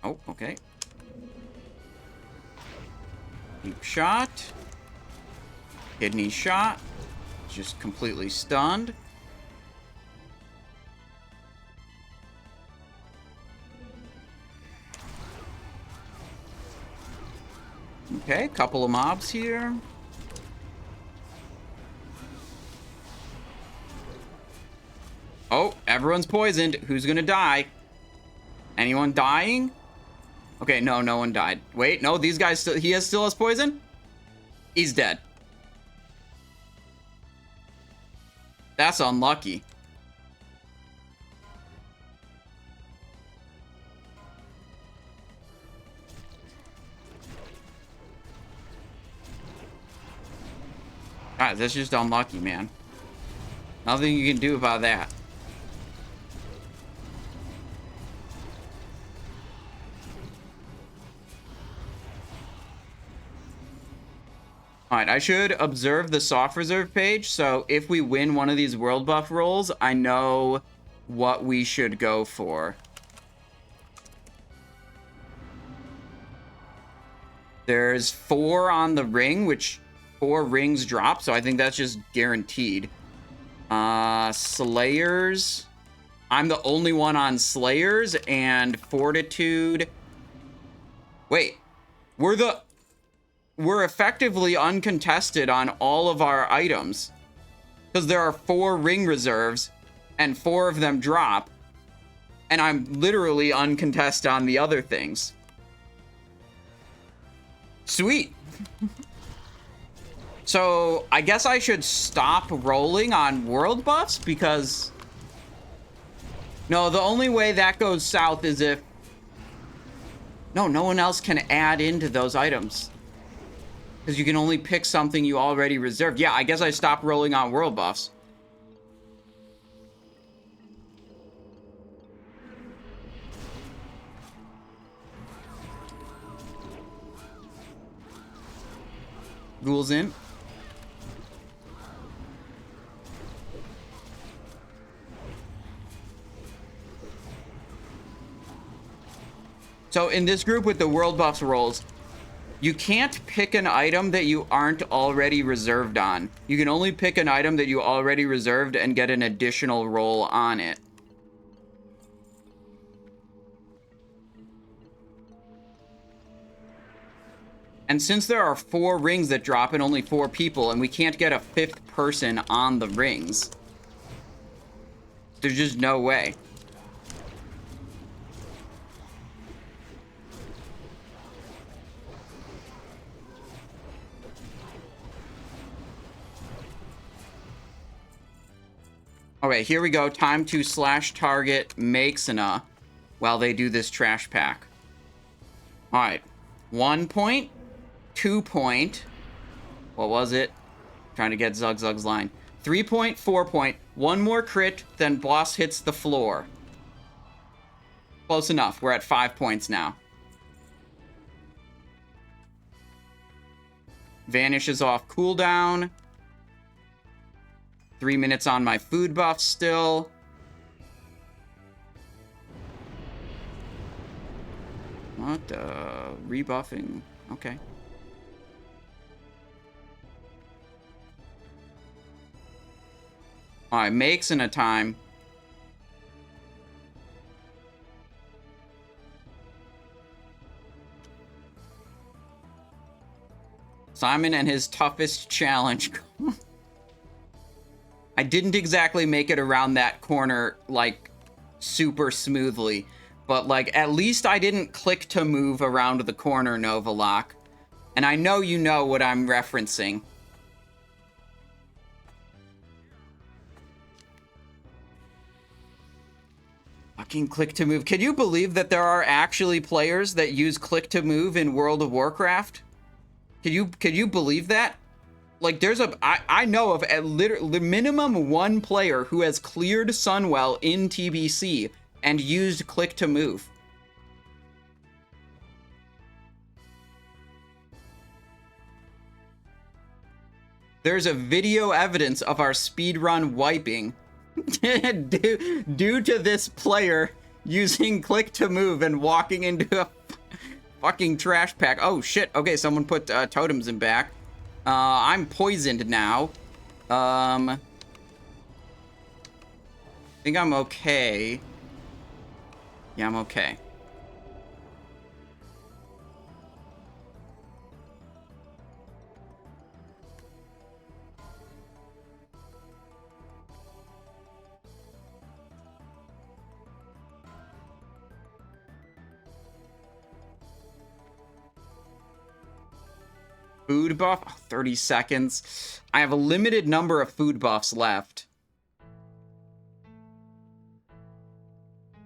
Oh, okay. Deep shot. Kidney shot. Just completely stunned. Okay, couple of mobs here. Oh, everyone's poisoned. Who's gonna die? Anyone dying? Okay, no, no one died. Wait, no, these guys still, still has poison? He's dead. That's unlucky. Guys, that's just unlucky, man. Nothing you can do about that. Alright, I should observe the soft reserve page, so if we win one of these world buff rolls, I know what we should go for. There's 4 on the ring, which 4 rings drop, so I think that's just guaranteed. Slayers. I'm the only one on Slayers, and Fortitude. Wait, we're effectively uncontested on all of our items. Because there are 4 ring reserves, and 4 of them drop. And I'm literally uncontested on the other things. Sweet. So, I guess I should stop rolling on world buffs, because... No, the only way that goes south is if... No, no one else can add into those items. Because you can only pick something you already reserved. Yeah, I guess I stopped rolling on world buffs. Ghouls in. So in this group with the world buffs rolls, you can't pick an item that you aren't already reserved on. You can only pick an item that you already reserved and get an additional roll on it. And since there are 4 rings that drop and only 4 people, and we can't get a 5th person on the rings, there's just no way. Okay, here we go. Time to slash target Maexxna while they do this trash pack. Alright. 1 point. 2 point. What was it? Trying to get Zugzug's line. 3 point, 4 point. 1 more crit, then boss hits the floor. Close enough. We're at 5 points now. Vanishes off cooldown. 3 minutes on my food buff still. What? Rebuffing. Okay. Alright, Maexxna time. Simon and his toughest challenge. I didn't exactly make it around that corner, like, super smoothly. But, like, at least I didn't click to move around the corner, Novalock. And I know you know what I'm referencing. Fucking click to move. Can you believe that there are actually players that use click to move in World of Warcraft? Can you believe that? Like, there's I know of at literally minimum 1 player who has cleared Sunwell in TBC and used click to move. There's a video evidence of our speedrun wiping due to this player using click to move and walking into a fucking trash pack. Oh shit. Okay, someone put totems in back. I'm poisoned now. I think I'm okay. Yeah, I'm okay. Food buff? Oh, 30 seconds. I have a limited number of food buffs left.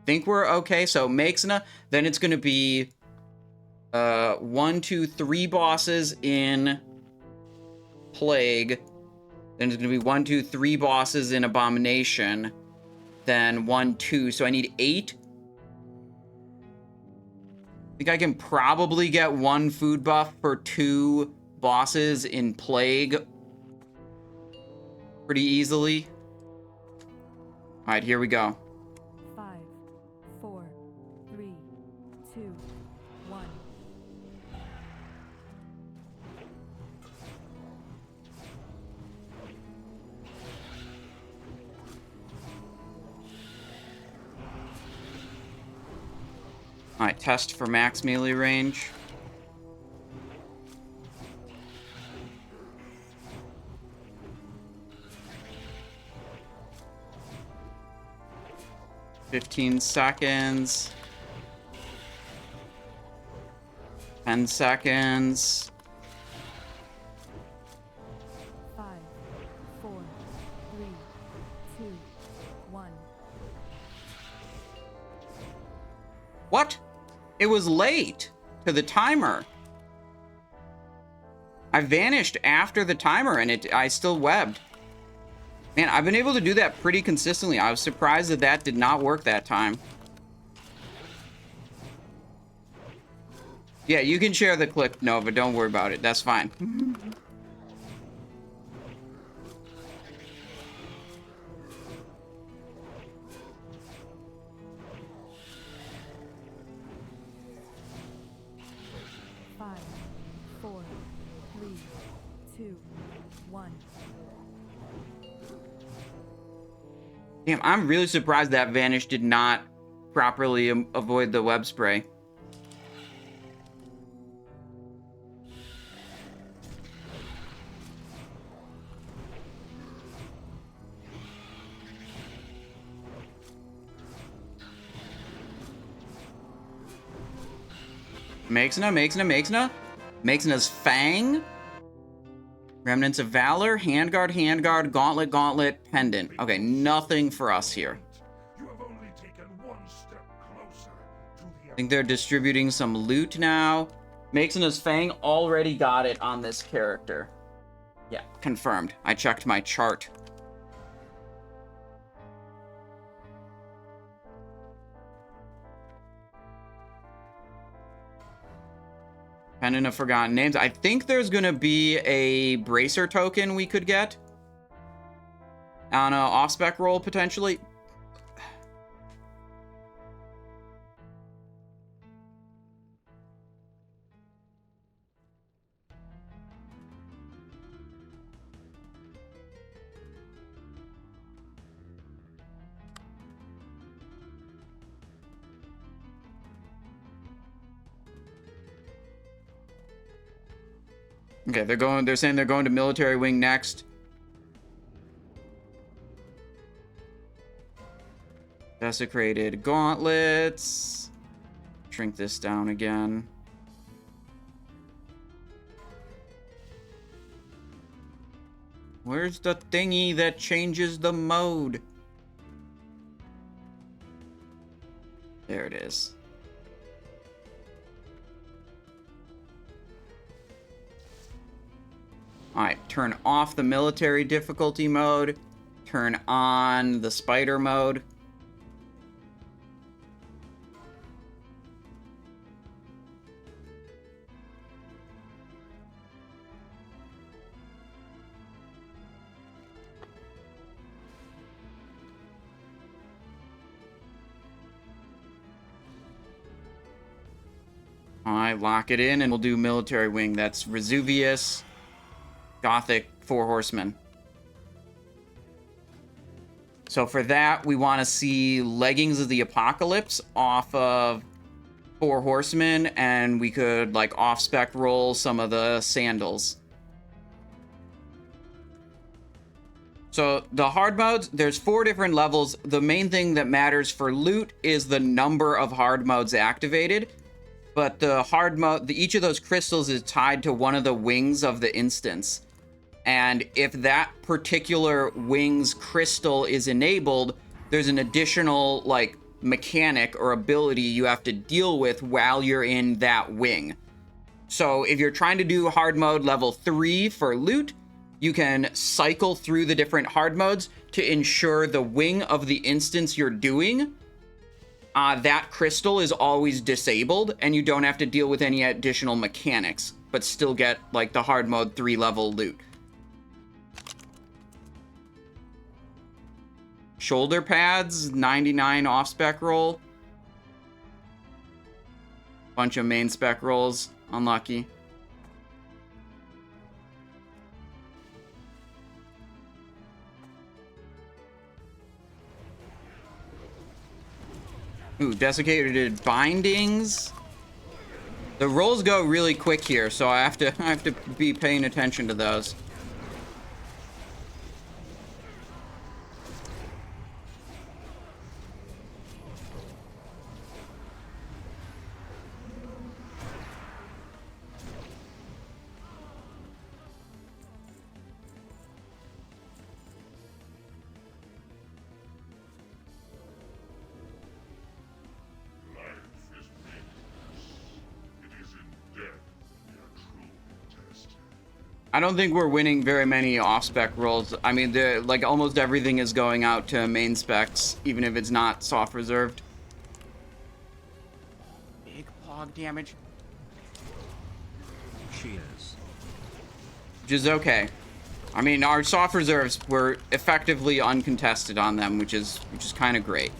Think we're okay. So Maexxna, then it's going to be 1, 2, 3 bosses in Plague. Then it's going to be 1, 2, 3 bosses in Abomination. Then 1, 2. So I need 8. I think I can probably get 1 food buff for 2 bosses in Plague pretty easily. All right, here we go. 5, 4, 3, 2, 1. All right, test for max melee range. "15 seconds. 10 seconds. 5, 4, 3, 2, 1. What? It was late to the timer. I vanished after the timer and I still webbed. Man, I've been able to do that pretty consistently. I was surprised that that did not work that time. Yeah, you can share the clip, Nova. Don't worry about it. That's fine. Five, 4, 3, 2, 1. Damn, I'm really surprised that Vanish did not properly avoid the web spray. Maexxna. Maexxna's Fang. Remnants of Valor, Handguard, Gauntlet, Pendant. Okay, nothing for us here. You have only taken one step closer to the I think they're distributing some loot now. Maexxna's Fang already got it on this character. Yeah, confirmed. I checked my chart. Pendant of Forgotten Names. I think there's going to be a Bracer token we could get on a off-spec roll, potentially. Okay, they're saying they're going to military wing next. Desecrated gauntlets. Shrink this down again. Where's the thingy that changes the mode? There it is. Alright, turn off the military difficulty mode. Turn on the spider mode. Alright, lock it in, and we'll do military wing. That's Razuvious, Gothic, 4 Horsemen. So for that, we want to see Leggings of the Apocalypse off of 4 Horsemen, and we could, like, off-spec roll some of the sandals. So the hard modes, there's 4 different levels. The main thing that matters for loot is the number of hard modes activated. But the hard mode, each of those crystals is tied to one of the wings of the instance. And if that particular wing's crystal is enabled, there's an additional, like, mechanic or ability you have to deal with while you're in that wing. So if you're trying to do hard mode level 3 for loot, you can cycle through the different hard modes to ensure the wing of the instance you're doing, that crystal is always disabled, and you don't have to deal with any additional mechanics, but still get, like, the hard mode 3 level loot. Shoulder pads, 99 off-spec roll. Bunch of main spec rolls, unlucky. Ooh, desiccated bindings. The rolls go really quick here, so I have to be paying attention to those. I don't think we're winning very many off-spec rolls. I mean, like, almost everything is going out to main specs, even if it's not soft reserved. Big pog damage. Cheers. Which is okay. I mean, our soft reserves were effectively uncontested on them, which is kind of great.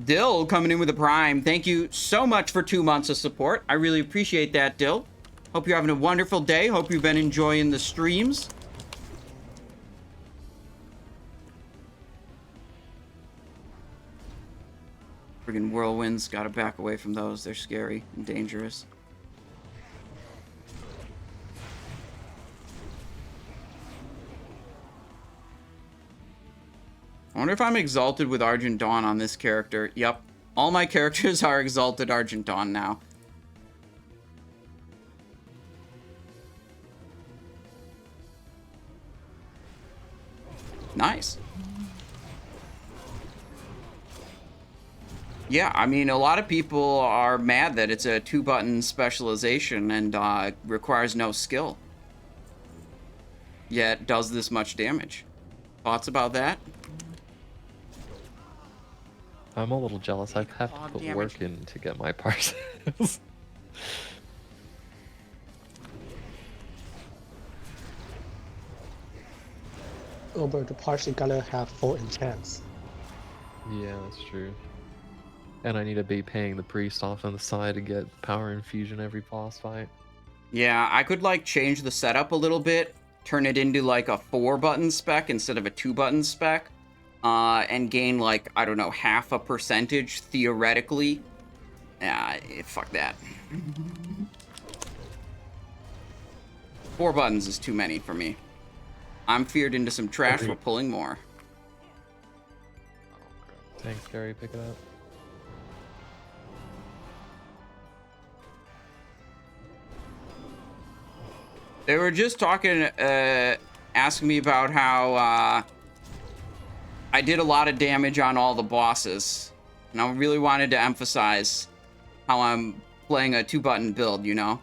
Dill coming in with a prime. Thank you so much for 2 months of support. I really appreciate that, Dill. Hope you're having a wonderful day. Hope you've been enjoying the streams. Friggin' whirlwinds. Gotta back away from those. They're scary and dangerous. I wonder if I'm exalted with Argent Dawn on this character. Yep. All my characters are exalted Argent Dawn now. Nice. Yeah, I mean, a lot of people are mad that it's a 2-button specialization and requires no skill. Yet does this much damage. Thoughts about that? I'm a little jealous. I have to put work in to get my parts. Oh, but the parts you gotta have full enchants. Yeah, that's true. And I need to be paying the priest off on the side to get power infusion every boss fight. Yeah, I could, like, change the setup a little bit. Turn it into, like, a 4-button spec instead of a 2-button spec. And gain, like, I don't know, half a percentage, theoretically. Fuck that. 4 buttons is too many for me. I'm feared into some trash. We're pulling more. Thanks, Gary. Pick it up. They were just talking, asking me about how, I did a lot of damage on all the bosses. And I really wanted to emphasize how I'm playing a 2-button build, you know?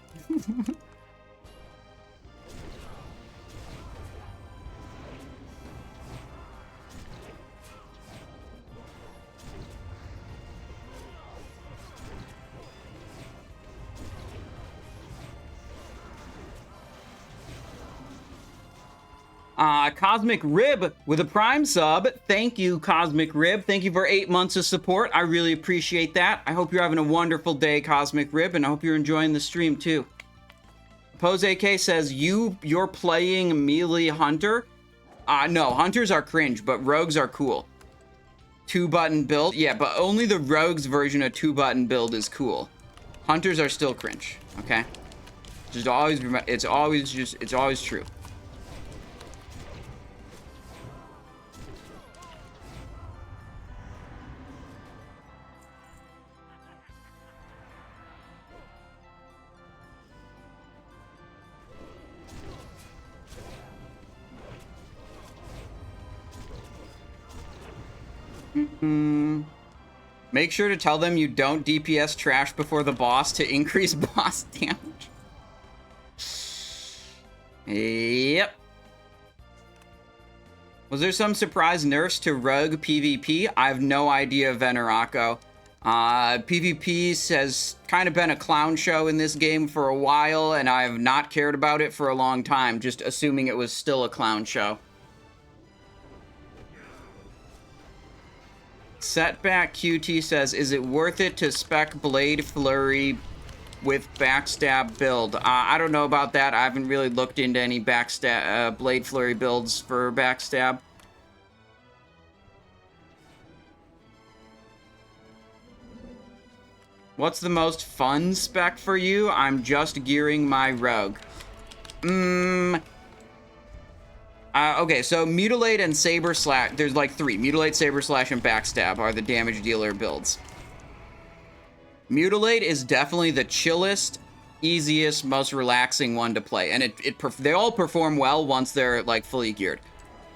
Cosmic Rib with a Prime sub. Thank you, Cosmic Rib. Thank you for 8 months of support. I really appreciate that. I hope you're having a wonderful day, Cosmic Rib, and I hope you're enjoying the stream too. Pose AK says, you're playing Melee Hunter? No, Hunters are cringe, but Rogues are cool. 2-button build? Yeah, but only the Rogues version of 2-button build is cool. Hunters are still cringe, okay? Just always remember, it's always true. Make sure to tell them you don't DPS trash before the boss to increase boss damage. Yep. Was there some surprise nerfs to Rogue PvP? I have no idea, Venerako. PvP has kind of been a clown show in this game for a while, and I have not cared about it for a long time, just assuming it was still a clown show. Setback QT says, is it worth it to spec Blade Flurry with backstab build? I don't know about that. I haven't really looked into any backstab Blade Flurry builds for backstab. What's the most fun spec for you? I'm just gearing my rogue. Okay, so Mutilate and Saber Slash, there's like 3. Mutilate, Saber Slash, and Backstab are the damage dealer builds. Mutilate is definitely the chillest, easiest, most relaxing one to play. And they all perform well once they're like fully geared.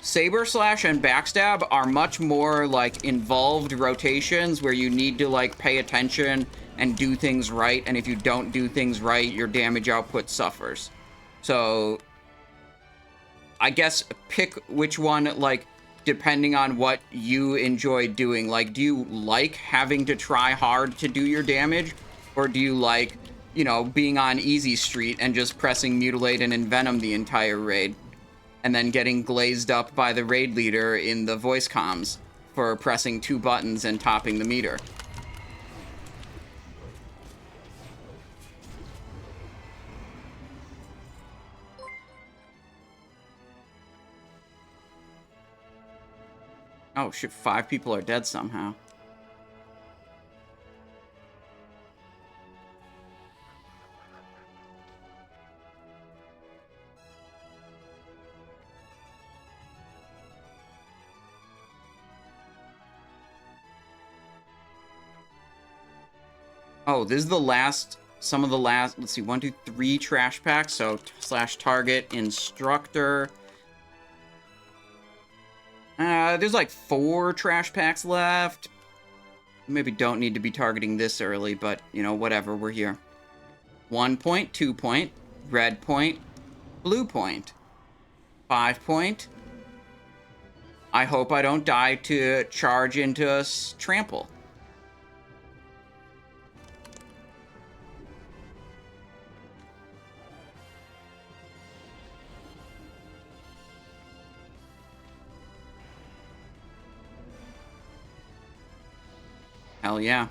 Saber Slash and Backstab are much more like involved rotations where you need to like pay attention and do things right. And if you don't do things right, your damage output suffers. So I guess pick which one, like, depending on what you enjoy doing. Like, do you like having to try hard to do your damage? Or do you like, you know, being on easy street and just pressing Mutilate and Envenom the entire raid? And then getting glazed up by the raid leader in the voice comms for pressing 2 buttons and topping the meter. Oh shit, 5 people are dead somehow. Oh, this is the last, some of the last, let's see, 1, 2, 3 trash packs. So slash target instructor. There's like 4 trash packs left. Maybe don't need to be targeting this early, but, you know, whatever, we're here. 1 point, 2 point, red point, blue point, 5 point. I hope I don't die to charge into a trample. Hell yeah.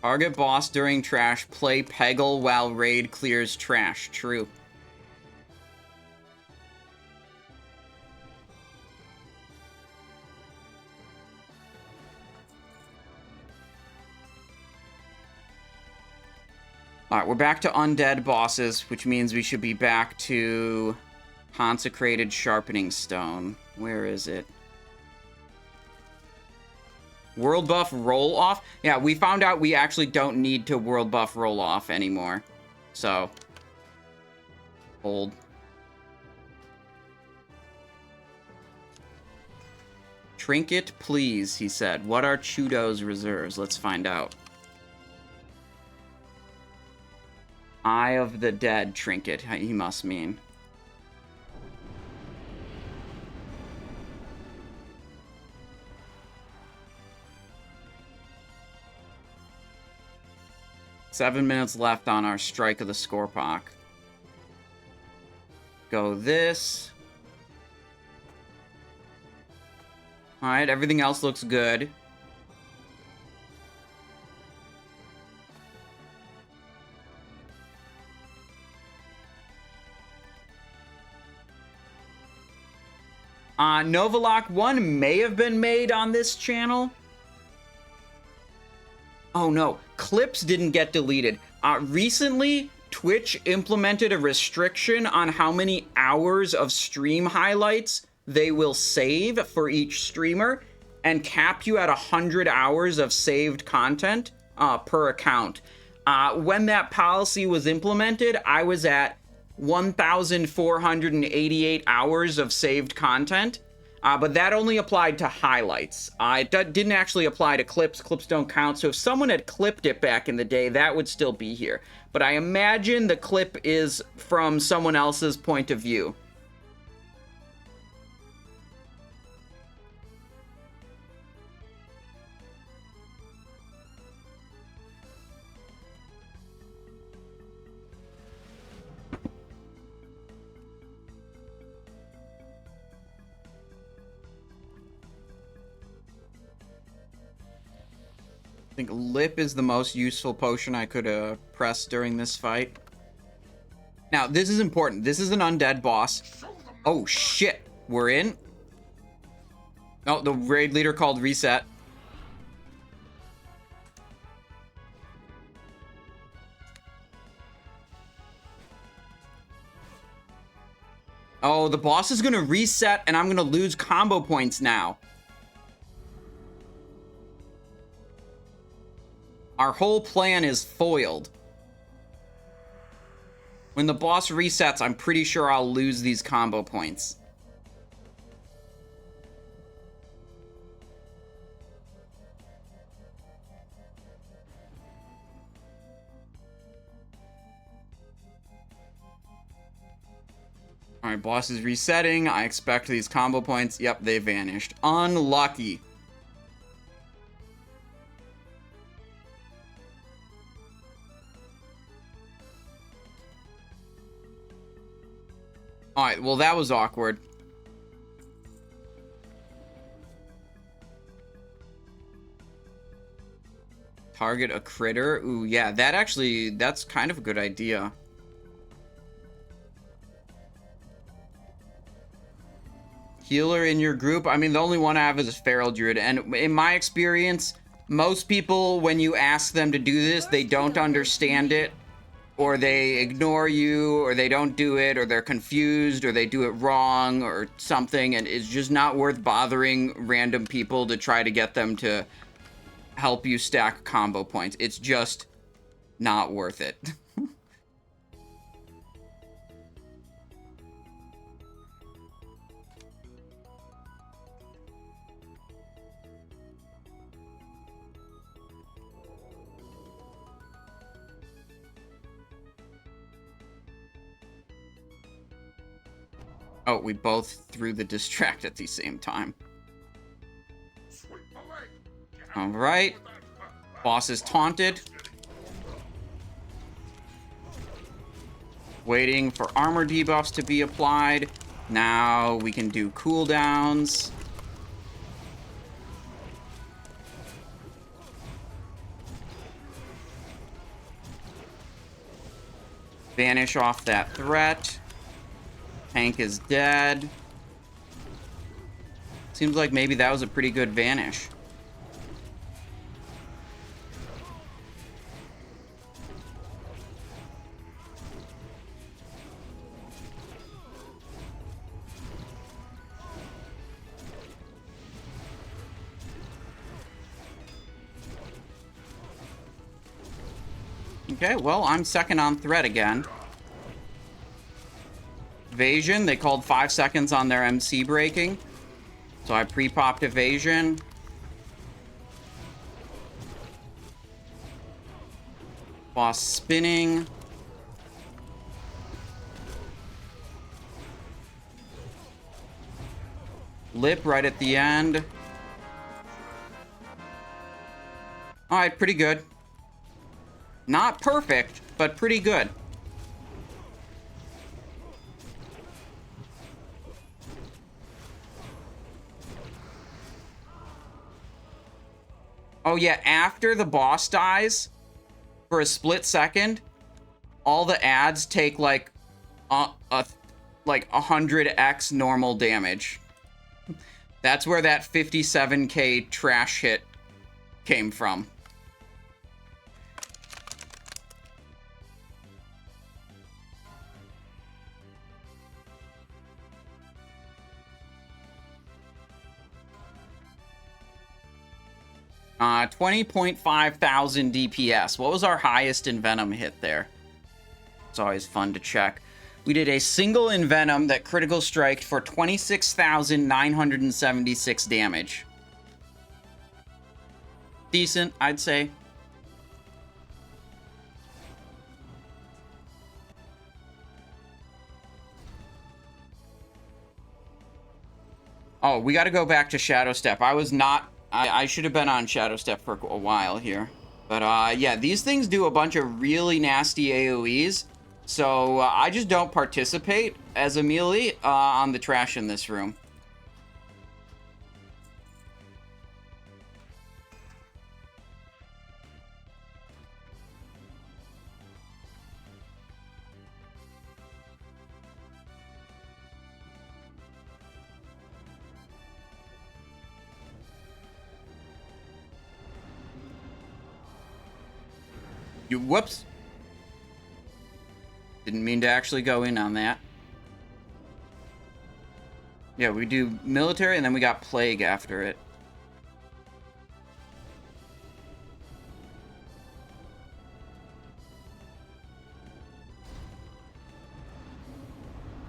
Target boss during trash, play Peggle while raid clears trash. True. Alright, we're back to undead bosses, which means we should be back to Consecrated Sharpening Stone. Where is it? World buff roll off? Yeah, we found out we actually don't need to world buff roll off anymore. So, hold. Trinket, please, he said. What are Chudo's reserves? Let's find out. Eye of the Dead trinket, he must mean. 7 minutes left on our Strike of the Scorpok. Go this. Alright, everything else looks good. Novolok 1 may have been made on this channel. Oh no, clips didn't get deleted. Recently, Twitch implemented a restriction on how many hours of stream highlights they will save for each streamer and cap you at 100 hours of saved content per account. When that policy was implemented, I was at 1,488 hours of saved content, but that only applied to highlights. It didn't actually apply to clips. Clips don't count, so if someone had clipped it back in the day, that would still be here. But I imagine the clip is from someone else's point of view. I think Lip is the most useful potion I could press during this fight. Now, this is important. This is an undead boss. Oh, shit. We're in. Oh, the raid leader called reset. Oh, the boss is going to reset, and I'm going to lose combo points now. Our whole plan is foiled. When the boss resets, I'm pretty sure I'll lose these combo points. Alright, boss is resetting. I expect these combo points. Yep, they vanished. Unlucky. Alright, well that was awkward. Target a critter? Ooh, yeah, that's kind of a good idea. Healer in your group? I mean, the only one I have is a Feral Druid, and in my experience, most people, when you ask them to do this, they don't understand it. Or they ignore you, or they don't do it, or they're confused, or they do it wrong, or something, and it's just not worth bothering random people to try to get them to help you stack combo points. It's just not worth it. Oh, we both threw the distract at the same time. Alright. Boss is taunted. Waiting for armor debuffs to be applied. Now we can do cooldowns. Vanish off that threat. Tank is dead. Seems like maybe that was a pretty good vanish. Okay, well, I'm second on threat again. Evasion, they called 5 seconds on their MC breaking. So I pre-popped evasion. Boss spinning. Lip right at the end. Alright, pretty good. Not perfect, but pretty good. Oh yeah, after the boss dies, for a split second, all the ads take like 100x normal damage. That's where that 57k trash hit came from. Uh, 20.5 thousand DPS. What was our highest Envenom hit there? It's always fun to check. We did a single Envenom that critical striked for 26,976 damage. Decent, I'd say. Oh, we got to go back to Shadow Step. I was not... I should have been on Shadow Step for a while here. But, yeah, these things do a bunch of really nasty AoEs. So, I just don't participate as a melee on the trash in this room. Whoops. Didn't mean to actually go in on that. Yeah, we do military and then we got plague after it.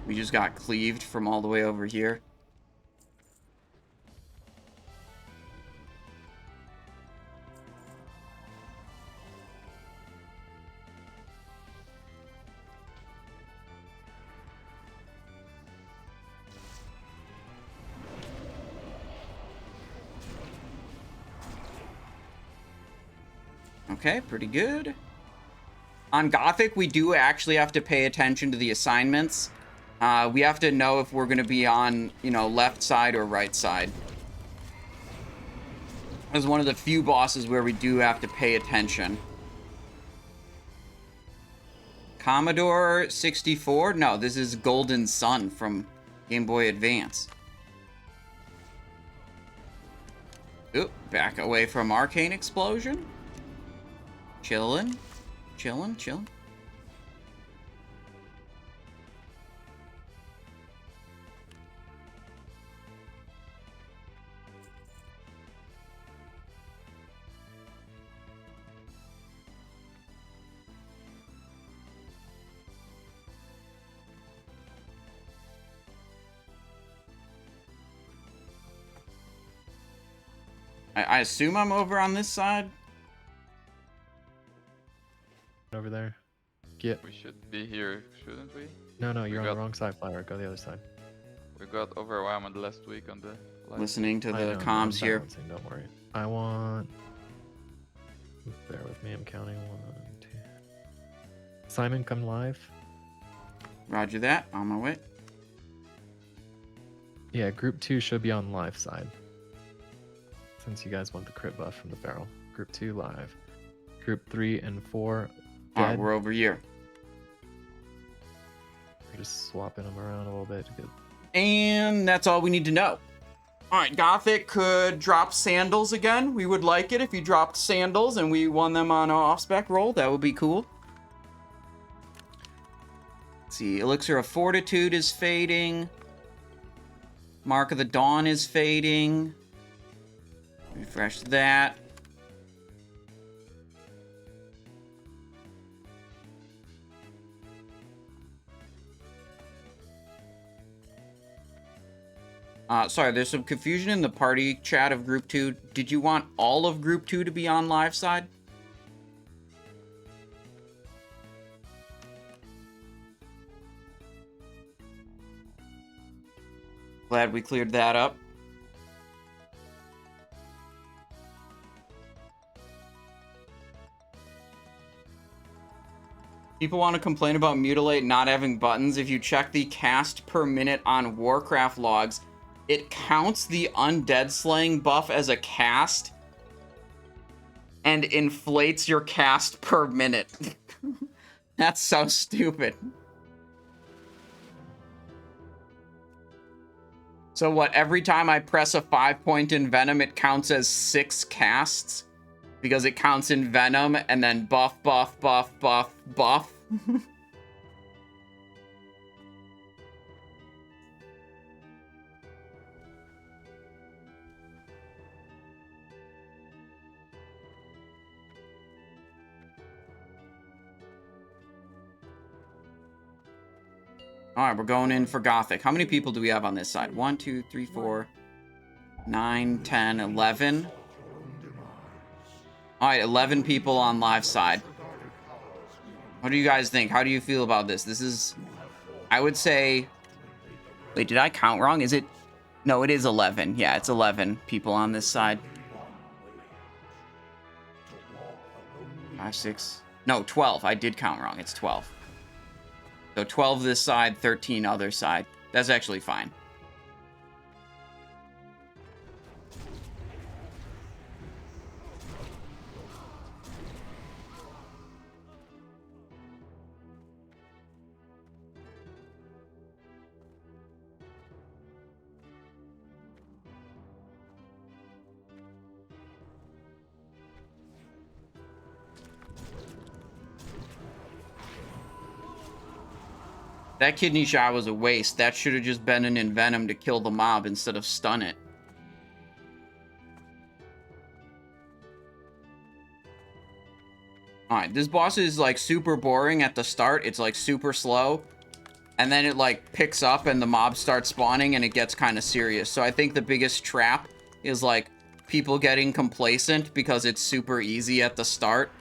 We just got cleaved from all the way over here. Okay, pretty good. On Gothic, we do actually have to pay attention to the assignments. We have to know if we're going to be on, you know, left side or right side. This is one of the few bosses where we do have to pay attention. Commodore 64? No, this is Golden Sun from Game Boy Advance. Oop, back away from Arcane Explosion. Chillin', chillin', chillin'. I assume I'm over on this side. Over there. Get. We should be here, shouldn't we? No, you're on got- the wrong side, Flower. Go the other side. We got overwhelmed last week on the live. Listening to I the know, comms I'm here. balancing, don't worry. I want... Bear with me, I'm counting. 1, 2... Simon, come live. Roger that. On my way. Yeah, group 2 should be on live side. Since you guys want the crit buff from the barrel. Group 2 live. Group 3 and 4 Alright, dead. we're over here. We're just swapping them around a little bit to get... And that's all we need to know. Alright, Gothic could drop sandals again. We would like it if you dropped sandals and we won them on an off-spec roll. That would be cool. Let's see, Elixir of Fortitude is fading. Mark of the Dawn is fading. Refresh that. Sorry, there's some confusion in the party chat of Group 2. Did you want all of Group 2 to be on live side? Glad we cleared that up. People want to complain about Mutilate not having buttons. If you check the cast per minute on Warcraft logs, it counts the undead slaying buff as a cast and inflates your cast per minute. That's so stupid. So what, every time I press a 5-point Envenom, it counts as 6 casts? Because it counts in Venom, and then buff, buff, buff, buff, buff. Alright, we're going in for Gothik. How many people do we have on this side? 1, 2, 3, 4, 9, 10, 11. Alright, 11 people on live side. What do you guys think? How do you feel about this? This is, I would say... Wait, did I count wrong? Is it... No, it is 11. Yeah, it's 11 people on this side. 5, 6... No, 12. I did count wrong. It's 12. So 12 this side, 13 other side. That's actually fine. That kidney shot was a waste. That should have just been an Envenom to kill the mob instead of stun it. Alright, this boss is like super boring at the start. It's like super slow. And then it like picks up and the mob starts spawning and it gets kind of serious. So I think the biggest trap is like people getting complacent because it's super easy at the start.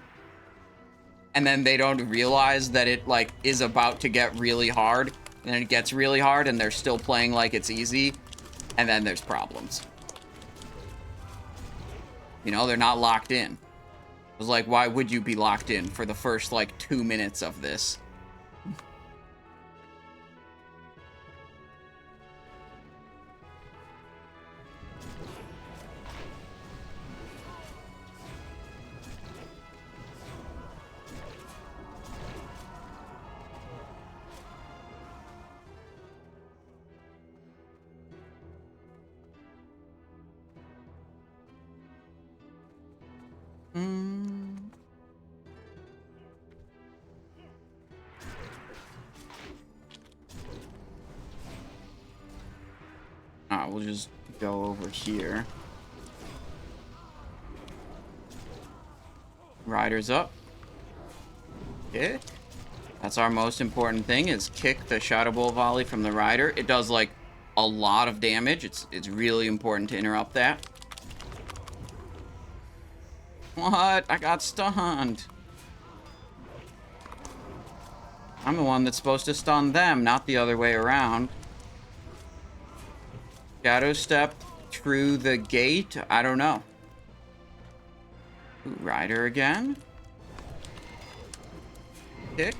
And then they don't realize that it, like, is about to get really hard. And then it gets really hard, and they're still playing like it's easy. And then there's problems. You know, they're not locked in. It was like, why would you be locked in for the first, like, 2 minutes of this? We'll just go over here. Riders up. Kick. That's our most important thing, is kick the Shadow Bolt volley from the rider. It does, like, a lot of damage. It's really important to interrupt that. What? I got stunned. I'm the one that's supposed to stun them, not the other way around. Shadow step through the gate? I don't know. Ooh, rider again. Kick.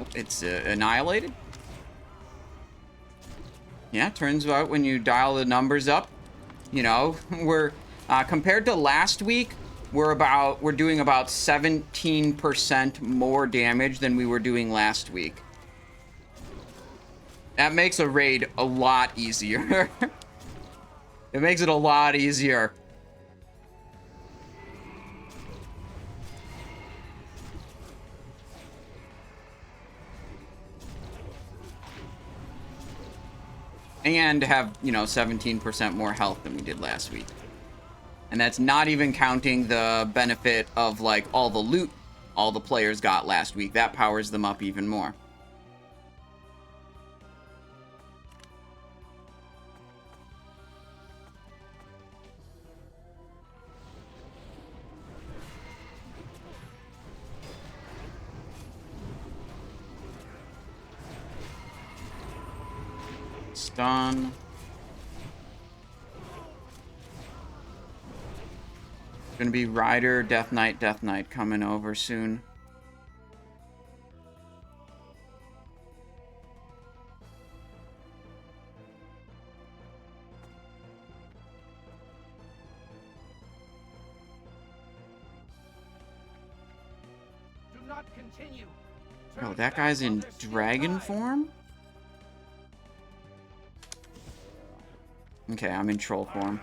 Oh, it's annihilated. Yeah, turns out when you dial the numbers up, you know, we're compared to last week, we're doing about 17% more damage than we were doing last week. That makes a raid a lot easier. It makes it a lot easier. And have, you know, 17% more health than we did last week. And that's not even counting the benefit of, like, all the loot all the players got last week. That powers them up even more. Stun. Gonna be Rider, Death Knight coming over soon. cannot continue. Oh, that guy's in dragon form? Okay, I'm in troll form.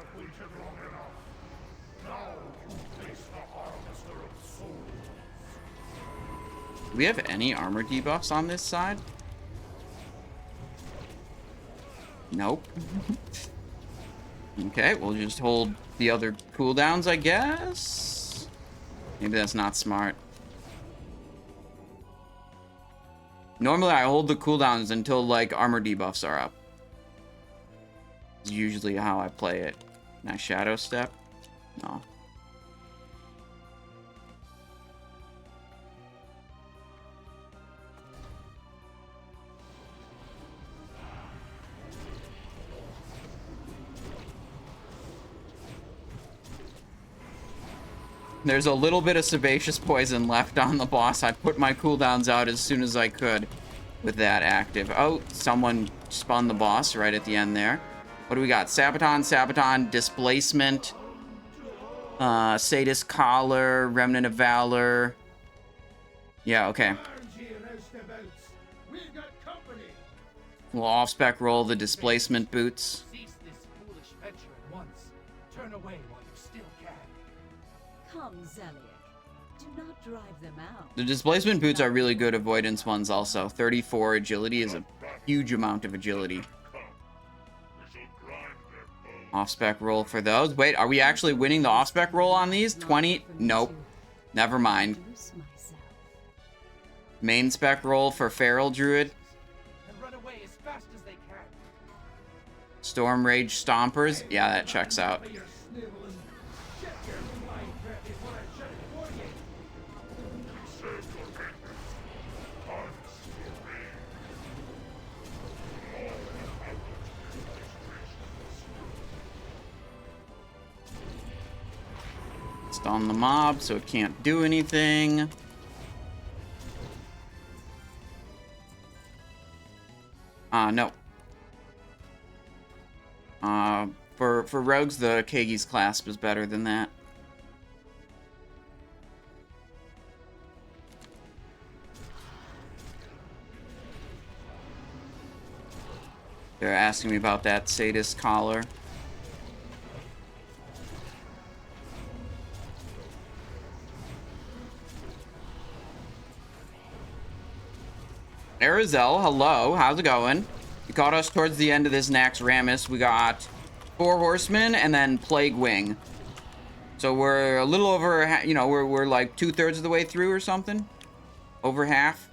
Do we have any armor debuffs on this side? Nope. Okay, we'll just hold the other cooldowns, I guess? Maybe that's not smart. Normally, I hold the cooldowns until, like, armor debuffs are up. It's usually how I play it. Can I shadow step? No. There's a little bit of sebaceous poison left on the boss. I put my cooldowns out as soon as I could with that active. Oh, someone spun the boss right at the end there. What do we got? Sabaton, Displacement, Sadist Collar, Remnant of Valor. Yeah, okay. We'll off-spec roll the Displacement Boots. Cease this foolish venture at once. Turn away while you still can. Come, Zeliek. Do not drive them out. The Displacement Boots are really good avoidance ones also. 34 agility is a huge amount of agility. Off-spec roll for those. Wait, are we actually winning the off-spec roll on these? 20? Nope. Never mind. Main spec roll for Feral Druid. And run away as fast as they can. Storm Rage Stompers. Yeah, that checks out. Stun the mob so it can't do anything. No. For rogues, the Kagi's Clasp is better than that. They're asking me about that Sadist Collar. Arizel, hello. How's it going? You caught us towards the end of this Naxxramas. We got 4 Horsemen and then Plague Wing. So we're a little over, you know, we're like 2/3 of the way through or something. Over half.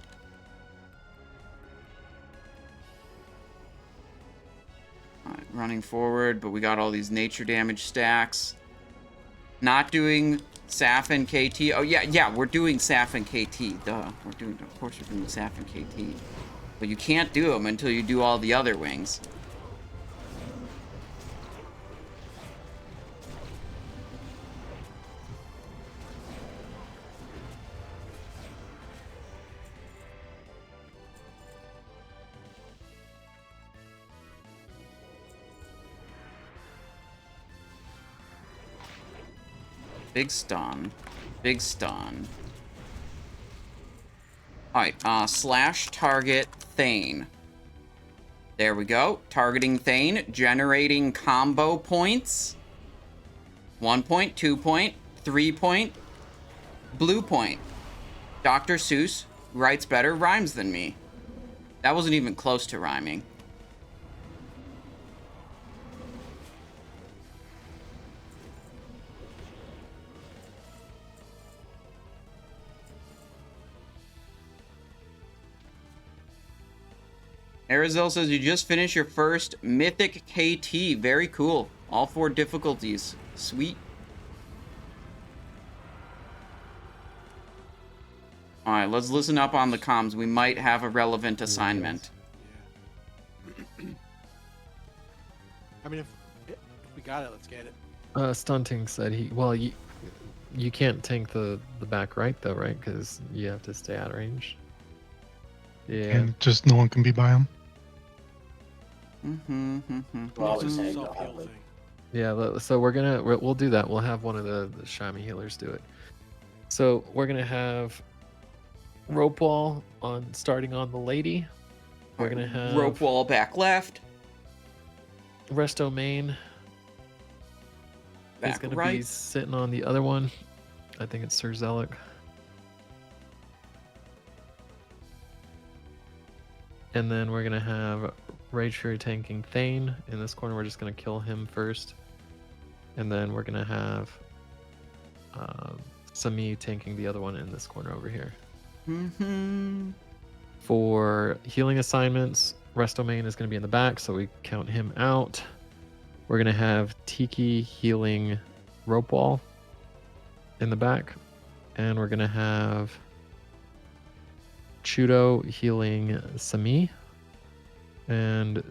All right, running forward, but we got all these nature damage stacks. Not doing Saf and KT. Oh, yeah, we're doing Saf and KT. Duh. Of course we're doing Saf and KT. But you can't do them until you do all the other wings. Big stun. Big stun. Alright, slash target Thane. There we go. Targeting Thane. Generating combo points. 1 point, 2 point, 3 point, blue point. Dr. Seuss writes better rhymes than me. That wasn't even close to rhyming. Arizel says you just finished your first Mythic KT. Very cool. All 4 difficulties. Sweet. Alright, let's listen up on the comms. We might have a relevant assignment. Yeah. I mean, if we got it, let's get it. Stunting said you can't tank the back right though, right? Because you have to stay out of range. Yeah. And just no one can be by him. Well, it's a self-heal thing. Yeah, so we'll do that. We'll have one of the Shami healers do it. So we're gonna have rope wall on starting on the lady. We're gonna have rope wall back left, Resto main is back gonna be right. sitting on the other one. I think it's Sir Zealot. And then we're gonna have Rage Fury tanking Thane. In this corner, we're just gonna kill him first. And then we're gonna have Sami tanking the other one in this corner over here. Mm-hmm. For healing assignments, Resto main is gonna be in the back, so we count him out. We're gonna have Tiki healing rope wall in the back. And we're gonna have Chudo healing Sami. And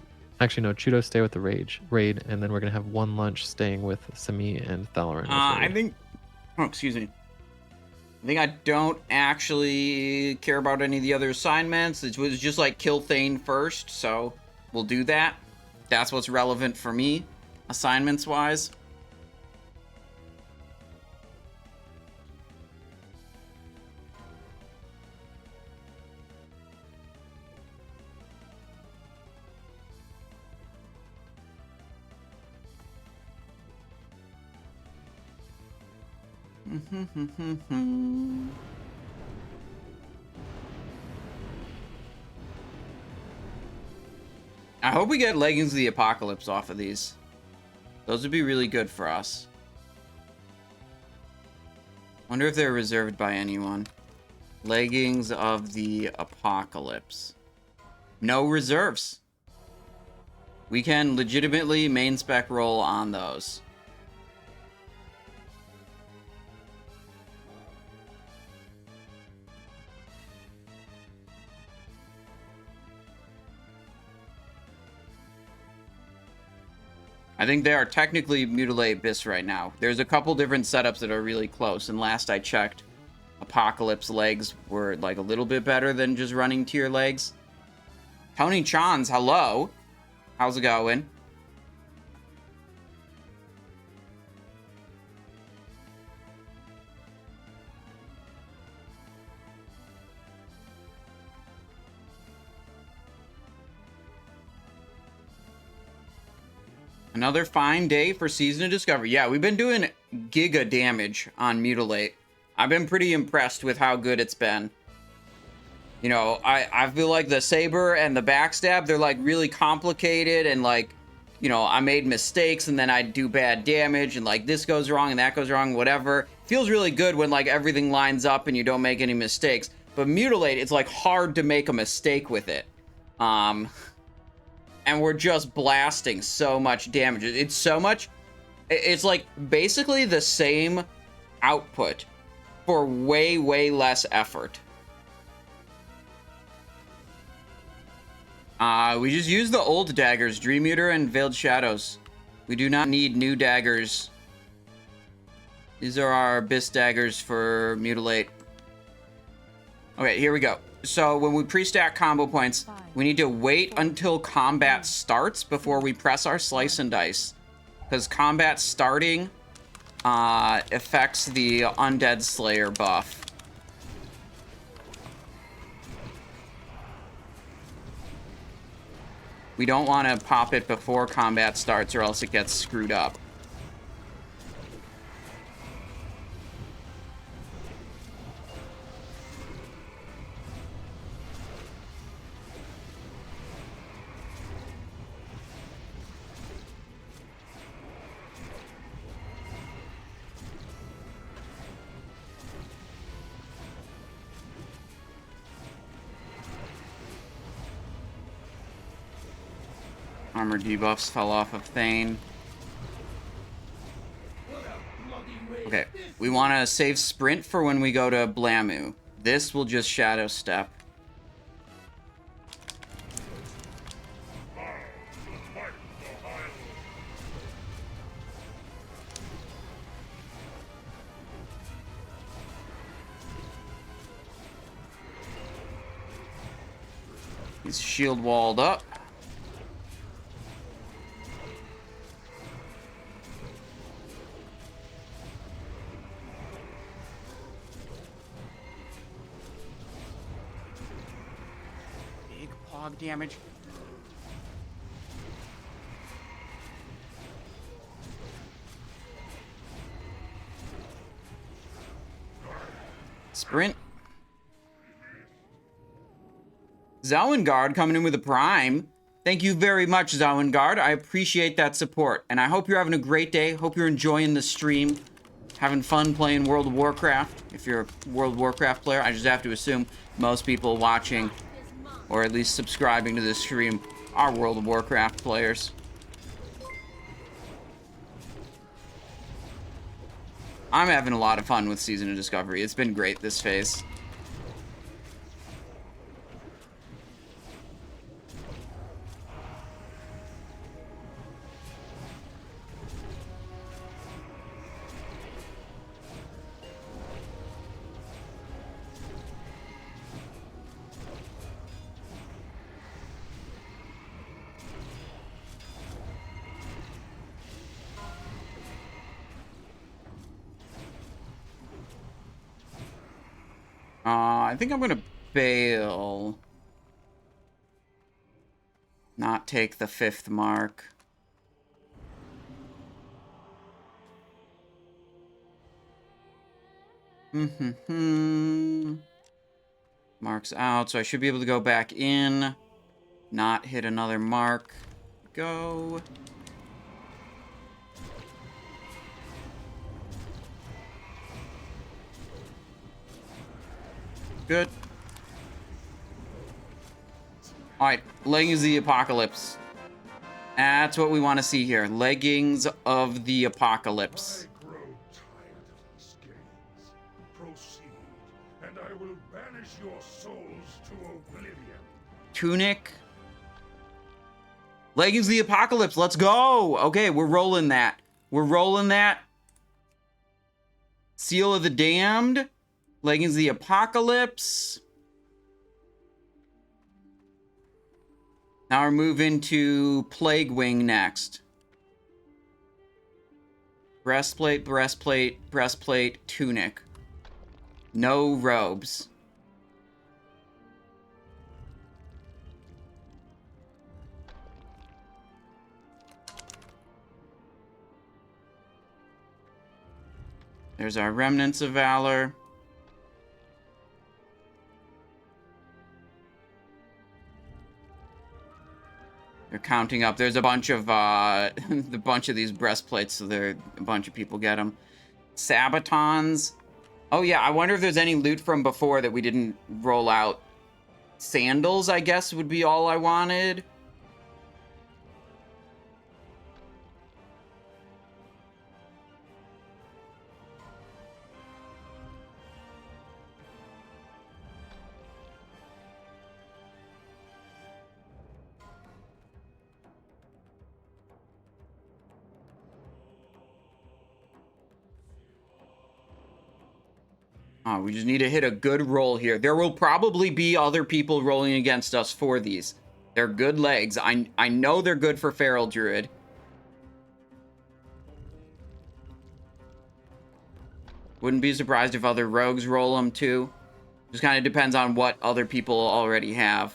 actually no, Chudo stay with the raid, and then we're gonna have one lunch staying with Sami and Thalarin. I think I don't actually care about any of the other assignments. It was just like kill Thane first, so we'll do that. That's what's relevant for me, assignments wise. I hope we get Leggings of the Apocalypse off of these. Those would be really good for us. Wonder if they're reserved by anyone. Leggings of the Apocalypse. No reserves. We can legitimately main spec roll on those. I think they are technically Mutilate Bis right now. There's a couple different setups that are really close, and last I checked, Apocalypse legs were like a little bit better than just running tier legs. Tony Chans, hello. How's it going? Another fine day for Season of Discovery. Yeah, we've been doing giga damage on Mutilate. I've been pretty impressed with how good it's been. You know, I feel like the Saber and the Backstab, they're like really complicated and like, you know, I made mistakes and then I do bad damage and like this goes wrong and that goes wrong, whatever. Feels really good when like everything lines up and you don't make any mistakes. But Mutilate, it's like hard to make a mistake with it. And we're just blasting so much damage. It's so much. It's like basically the same output for way, way less effort. We just use the old daggers, Dream Eater and Veiled Shadows. We do not need new daggers. These are our Bis daggers for Mutilate. Okay, here we go. So when we pre-stack combo points, we need to wait until combat starts before we press our Slice and Dice. Because combat starting affects the Undead Slayer buff. We don't want to pop it before combat starts or else it gets screwed up. Armor debuffs fell off of Thane. Okay, we want to save Sprint for when we go to Blamu. This will just Shadow Step. He's shield walled up. fog damage. Sprint. Zelwengard coming in with a prime. Thank you very much, Zelwengard. I appreciate that support. And I hope you're having a great day. Hope you're enjoying the stream. Having fun playing World of Warcraft. If you're a World of Warcraft player, I just have to assume most people watching, or at least subscribing to this stream, are World of Warcraft players. I'm having a lot of fun with Season of Discovery. It's been great this phase. I think I'm gonna bail. Not take the 5th mark. Mark's out, so I should be able to go back in. Not hit another mark. Go. Good. Alright, Leggings of the Apocalypse. That's what we want to see here. Leggings of the Apocalypse. I grow tired of these games. Proceed, and I will banish your souls to oblivion. Tunic. Leggings of the Apocalypse, let's go! Okay, we're rolling that. We're rolling that. Seal of the Damned. Leggings of the Apocalypse. Now we're moving to Plague Wing next. Breastplate, breastplate, breastplate, tunic. No robes. There's our Remnants of Valor. They're counting up. There's a bunch of these breastplates, so there a bunch of people get them. Sabatons. Oh yeah, I wonder if there's any loot from before that we didn't roll out. Sandals, I guess, would be all I wanted. Oh, we just need to hit a good roll here. There will probably be other people rolling against us for these. They're good legs. I know they're good for Feral Druid. Wouldn't be surprised if other rogues roll them too. Just kind of depends on what other people already have.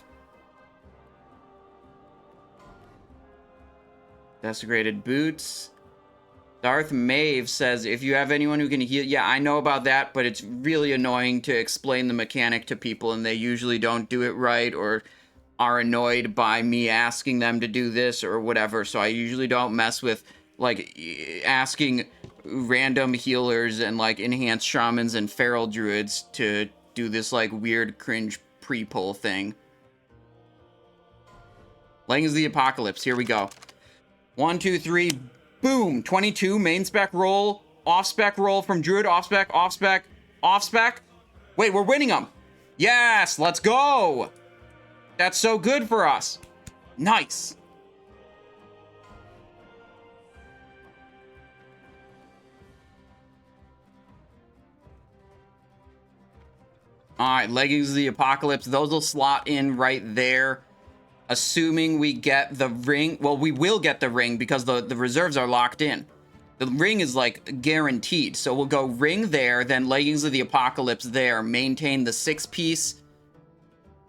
Desecrated Boots. Darth Mave says, if you have anyone who can heal... Yeah, I know about that, but it's really annoying to explain the mechanic to people, and they usually don't do it right, or are annoyed by me asking them to do this, or whatever, so I usually don't mess with, like, asking random healers and, like, enhanced shamans and feral druids to do this, like, weird, cringe pre-pull thing. Leggings of the Apocalypse, here we go. 1, 2, 3... Boom! 22, main spec roll, off spec roll from Druid, off spec, off spec, off spec. Wait, we're winning them. Yes, let's go. That's so good for us. Nice. All right, Leggings of the Apocalypse. Those will slot in right there. Assuming we get the ring. Well, we will get the ring because the reserves are locked in. The ring is, like, guaranteed. So we'll go ring there, then Leggings of the Apocalypse there. Maintain the 6-piece.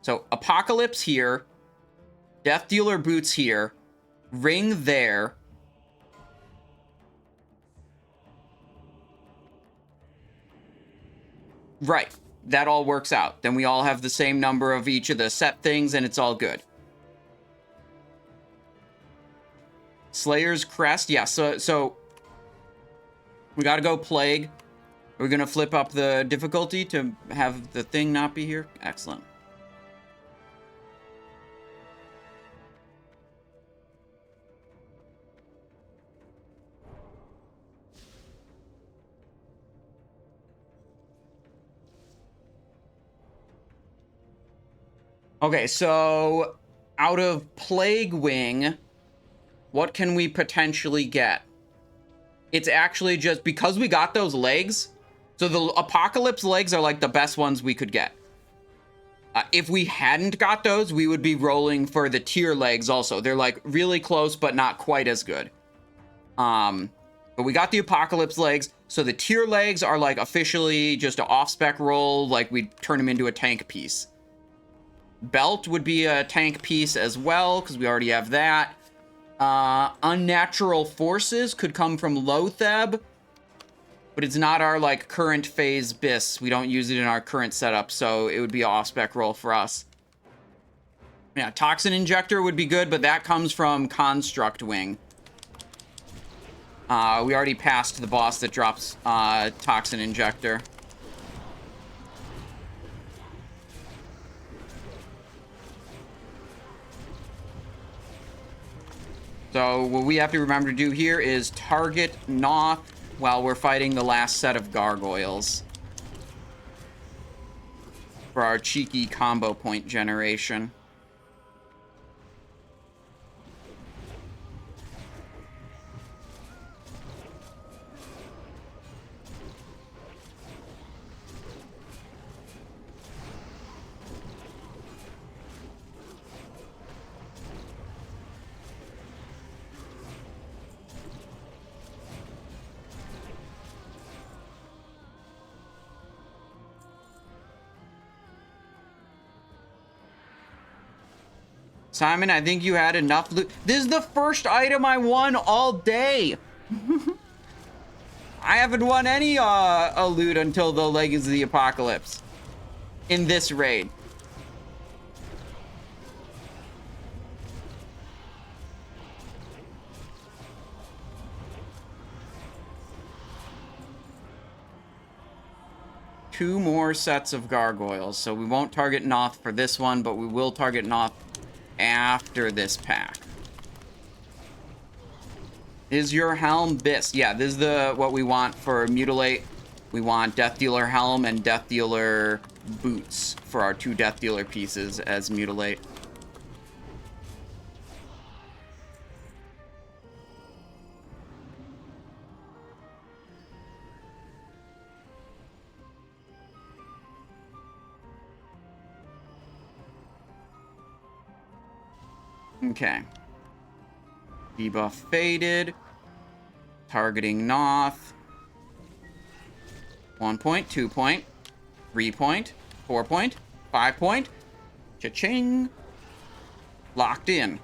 So Apocalypse here. Death Dealer boots here. Ring there. Right. That all works out. Then we all have the same number of each of the set things, and it's all good. Slayer's Crest. Yeah, so we gotta go Plague. We're gonna flip up the difficulty to have the thing not be here. Excellent. Okay, so out of Plague Wing, what can we potentially get? It's actually just because we got those legs. So the Apocalypse legs are like the best ones we could get. If we hadn't got those, we would be rolling for the tier legs also. They're like really close, but not quite as good. But we got the Apocalypse legs. So the tier legs are like officially just an off-spec roll. Like we turn them into a tank piece. Belt would be a tank piece as well, because we already have that. Unnatural Forces could come from Loatheb, but it's not our like current phase BIS. We don't use it in our current setup, so it would be an off-spec roll for us. Yeah, Toxin Injector would be good, but that comes from Construct Wing. We already passed the boss that drops Toxin Injector. So what we have to remember to do here is target Noth while we're fighting the last set of gargoyles for our cheeky combo point generation. Simon, I think you had enough loot. This is the first item I won all day. I haven't won any loot until the Legacy of the Apocalypse in this raid. Two more sets of gargoyles, so we won't target Noth for this one, but we will target Noth after this pack. Is your helm BIS? Yeah, this is what we want for Mutilate. We want Death Dealer helm and Death Dealer boots for our two Death Dealer pieces as Mutilate. Okay. Debuff faded. Targeting Noth. 1 point, 2 point, 3 point, 4 point, 5 point. Cha-ching. Locked in.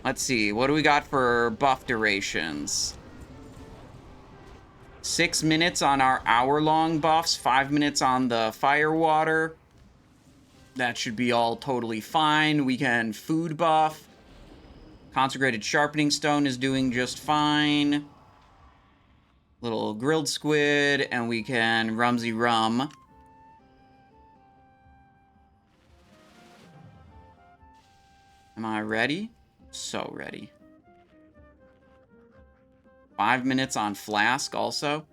Let's see. What do we got for buff durations? 6 minutes on our hour-long buffs. 5 minutes on the fire water. That should be all totally fine. We can food buff. Consecrated Sharpening Stone is doing just fine. Little grilled squid, and we can Rumsy Rum. Am I ready? So ready. 5 minutes on Flask also.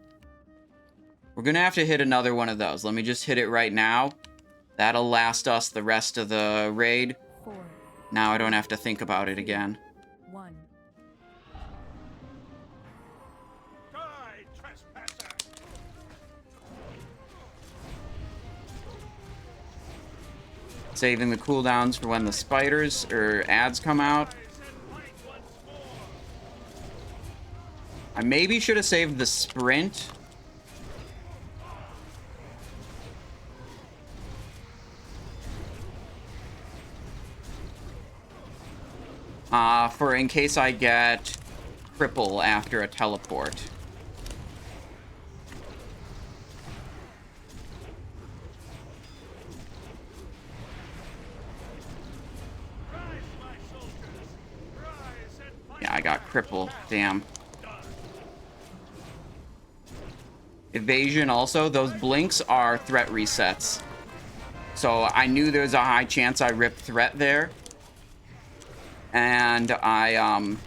We're gonna have to hit another one of those. Let me just hit it right now. That'll last us the rest of the raid. 4, Now I don't have to think about it again. 1. Die, trespasser! Saving the cooldowns for when the spiders or ads come out. I maybe should have saved the sprint. for in case I get cripple after a teleport. Yeah, I got cripple. Damn. Evasion also. Those blinks are threat resets. So I knew there's a high chance I ripped threat there. And I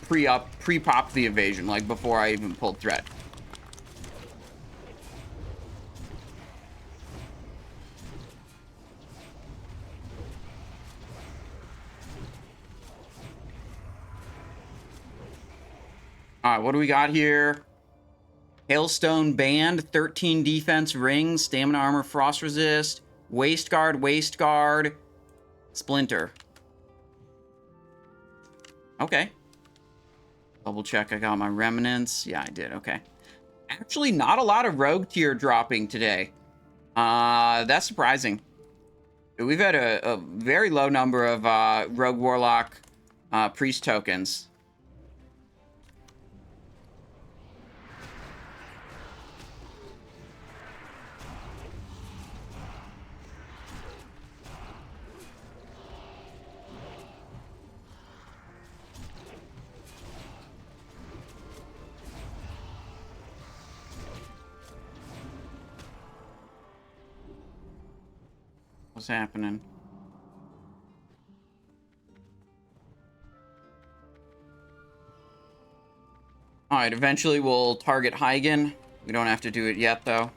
pre-popped the evasion, like before I even pulled threat. Alright, what do we got here? Hailstone Band, 13 defense rings, stamina armor, frost resist, waist guard, splinter. Okay. Double check I got my remnants. Yeah, I did. Okay. Actually, not a lot of rogue tier dropping today. That's surprising. We've had a very low number of rogue warlock priest tokens. What's happening? Alright, eventually we'll target Heigan. We don't have to do it yet, though.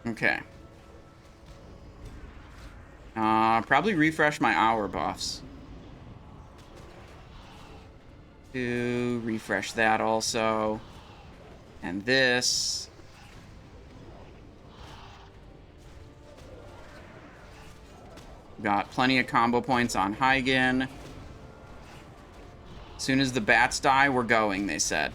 Okay. Probably refresh my hour buffs. To refresh that also. And this. Got plenty of combo points on Heigan. As soon as the bats die, we're going, they said.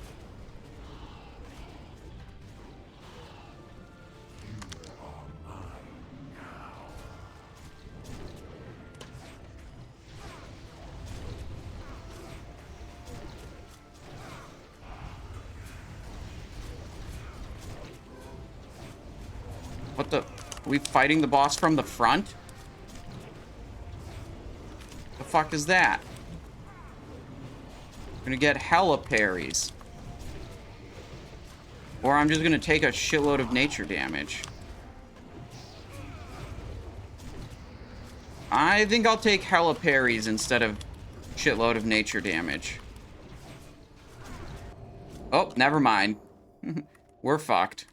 What the? Are we fighting the boss from the front? The fuck is that? I'm gonna get hella parries. Or I'm just gonna take a shitload of nature damage. I think I'll take hella parries instead of shitload of nature damage. Oh, never mind. We're fucked.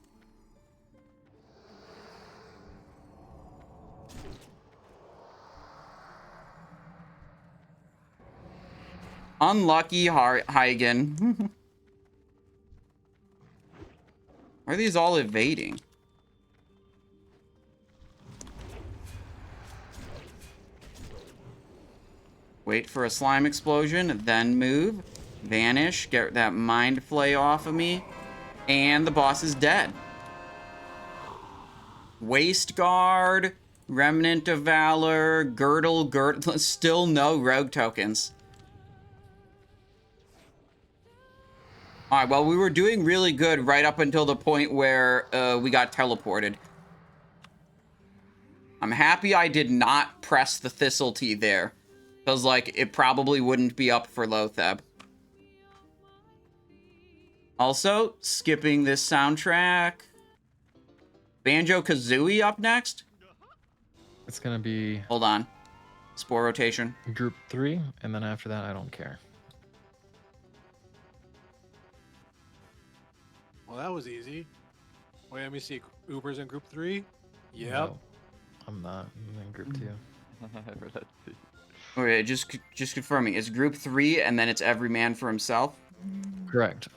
Unlucky Heigan. Why are these all evading? Wait for a slime explosion, then move. Vanish, get that mind flay off of me. And the boss is dead. Waist guard, remnant of valor, girdle, still no rogue tokens. Alright, well, we were doing really good right up until the point where we got teleported. I'm happy I did not press the Thistletea there. Because, like, it probably wouldn't be up for Loatheb. Also, skipping this soundtrack. Banjo-Kazooie up next? It's gonna be... Hold on. Spore rotation. Group 3, and then after that, I don't care. Well, that was easy. Wait, let me see. Uber's in group 3? Yep. No. I'm not. I'm in group 2. Let's see. Okay, just confirming. It's group 3, and then it's every man for himself? Correct.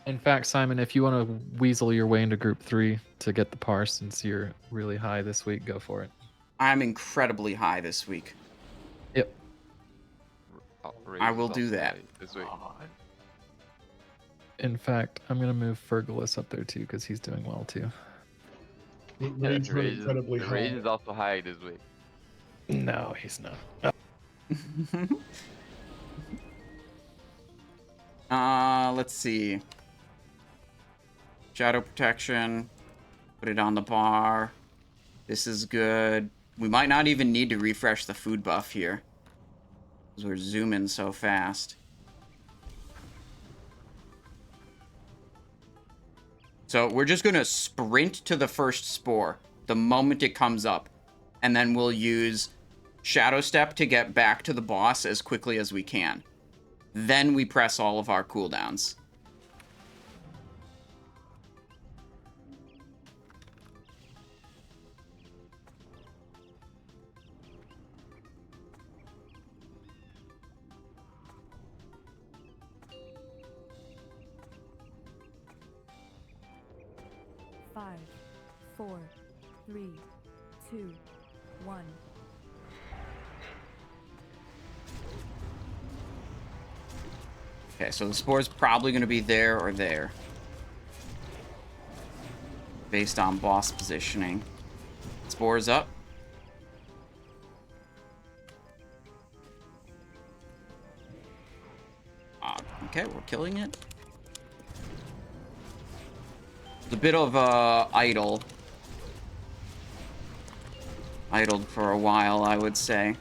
In fact, Simon, if you want to weasel your way into group 3 to get the parse, since you're really high this week, go for it. I'm incredibly high this week. Yep. I will do that. This week. In fact, I'm going to move Fergalus up there too, because he's doing well too. Rage is also high this week. No, he's not. Let's see. Shadow protection. Put it on the bar. This is good. We might not even need to refresh the food buff here, because we're zooming so fast. So we're just going to sprint to the first spore the moment it comes up. And then we'll use Shadow Step to get back to the boss as quickly as we can. Then we press all of our cooldowns. Five, 4, 3, 2, 1. Okay, so the spore's probably going to be there or there, based on boss positioning. Spore's up. Okay, we're killing it. It's a bit of idle. Idled for a while, I would say.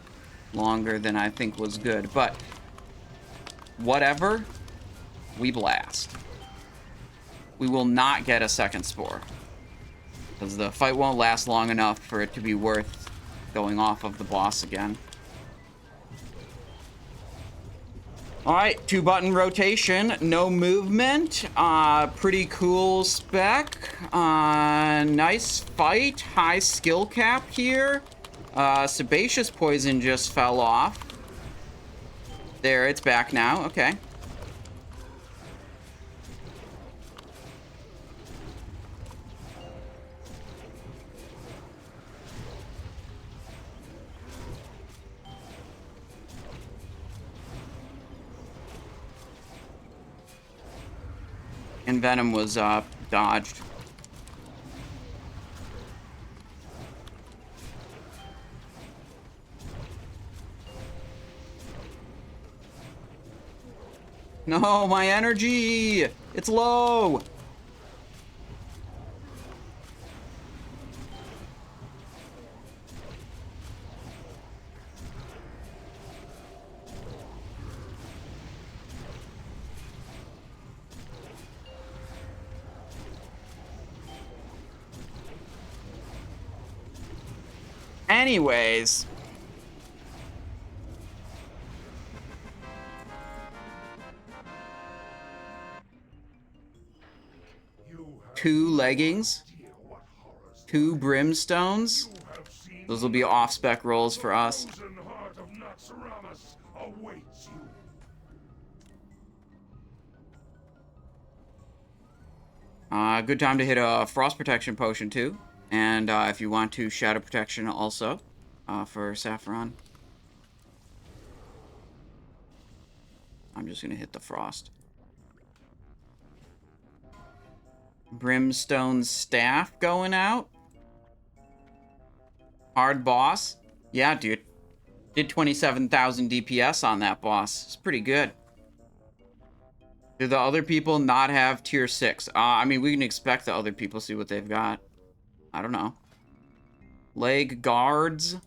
Longer than I think was good, but whatever, we blast. We will not get a second spore, because the fight won't last long enough for it to be worth going off of the boss again. Alright, 2-button rotation, no movement, pretty cool spec, nice fight, high skill cap here. Sebaceous poison just fell off. There, it's back now, okay. And Venom was dodged. No, my energy! It's low! Anyways. Two leggings. 2 brimstones. Those will be off-spec rolls for us. Heart of Naxxramas awaits you. Good time to hit a frost protection potion too. And if you want to, shadow protection also for Sapphiron. I'm just going to hit the frost. Brimstone staff going out. Hard boss. Yeah, dude. Did 27,000 DPS on that boss. It's pretty good. Do the other people not have tier 6? I mean, we can expect the other people see what they've got. I don't know. Leg guards.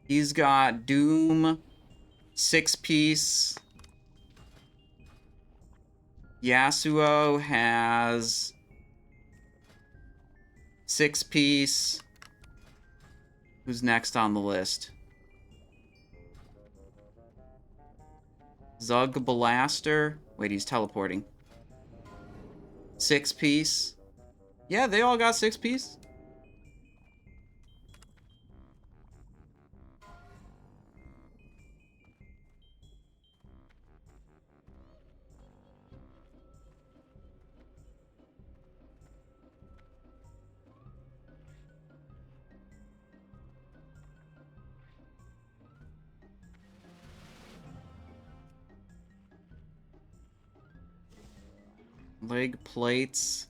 He's got Doom. 6-piece. Yasuo has 6-piece. Who's next on the list? Zug Blaster. Wait, he's teleporting. 6-piece. Yeah, they all got 6-piece. Leg plates.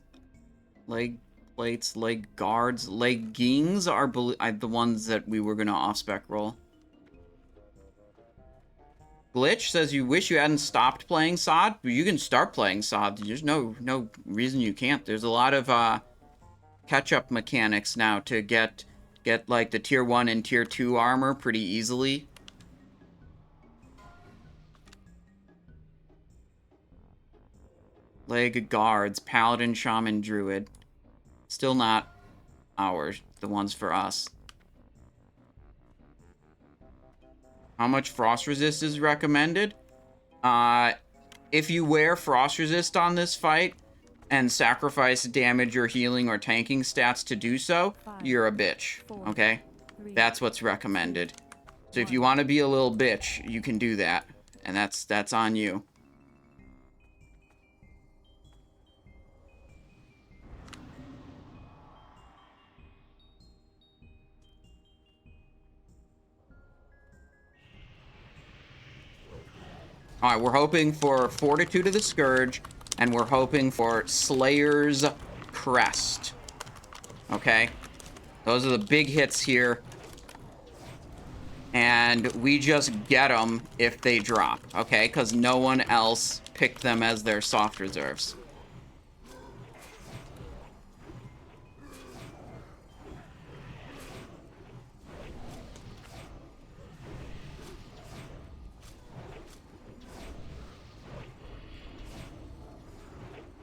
Leg plates, leg guards. Leggings are the ones that we were going to off-spec roll. Glitch says you wish you hadn't stopped playing SOD, but you can start playing SOD. There's no reason you can't. There's a lot of catch-up mechanics now to get like the tier 1 and tier 2 armor pretty easily. Leg guards, paladin, shaman, druid. Still not ours, the ones for us. How much frost resist is recommended? If you wear frost resist on this fight and sacrifice damage or healing or tanking stats to do so, you're a bitch, okay? That's what's recommended. So if you want to be a little bitch, you can do that, and that's on you. Alright, we're hoping for Fortitude of the Scourge, and we're hoping for Slayer's Crest. Okay? Those are the big hits here. And we just get them if they drop, okay? Because no one else picked them as their soft reserves.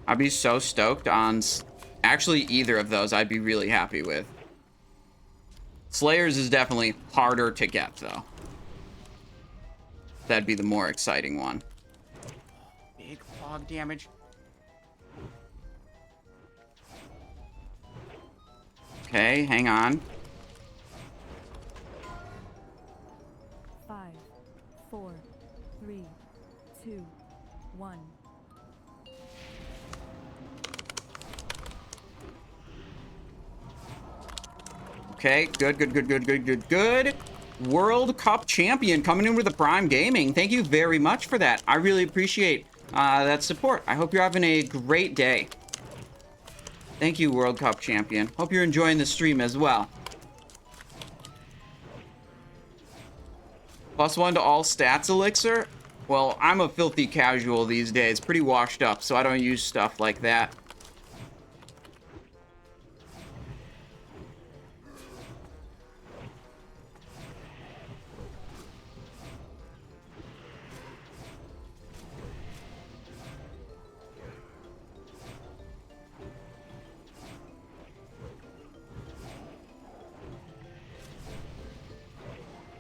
I'd be so stoked on... Actually, either of those I'd be really happy with. Slayers is definitely harder to get, though. That'd be the more exciting one. Big fog damage. Okay, hang on. 5, 4, 3, 2, 1. Okay, good. World Cup champion coming in with the Prime Gaming. Thank you very much for that. I really appreciate that support. I hope you're having a great day. Thank you, World Cup champion. Hope you're enjoying the stream as well. +1 to all stats elixir. Well, I'm a filthy casual these days. Pretty washed up, so I don't use stuff like that.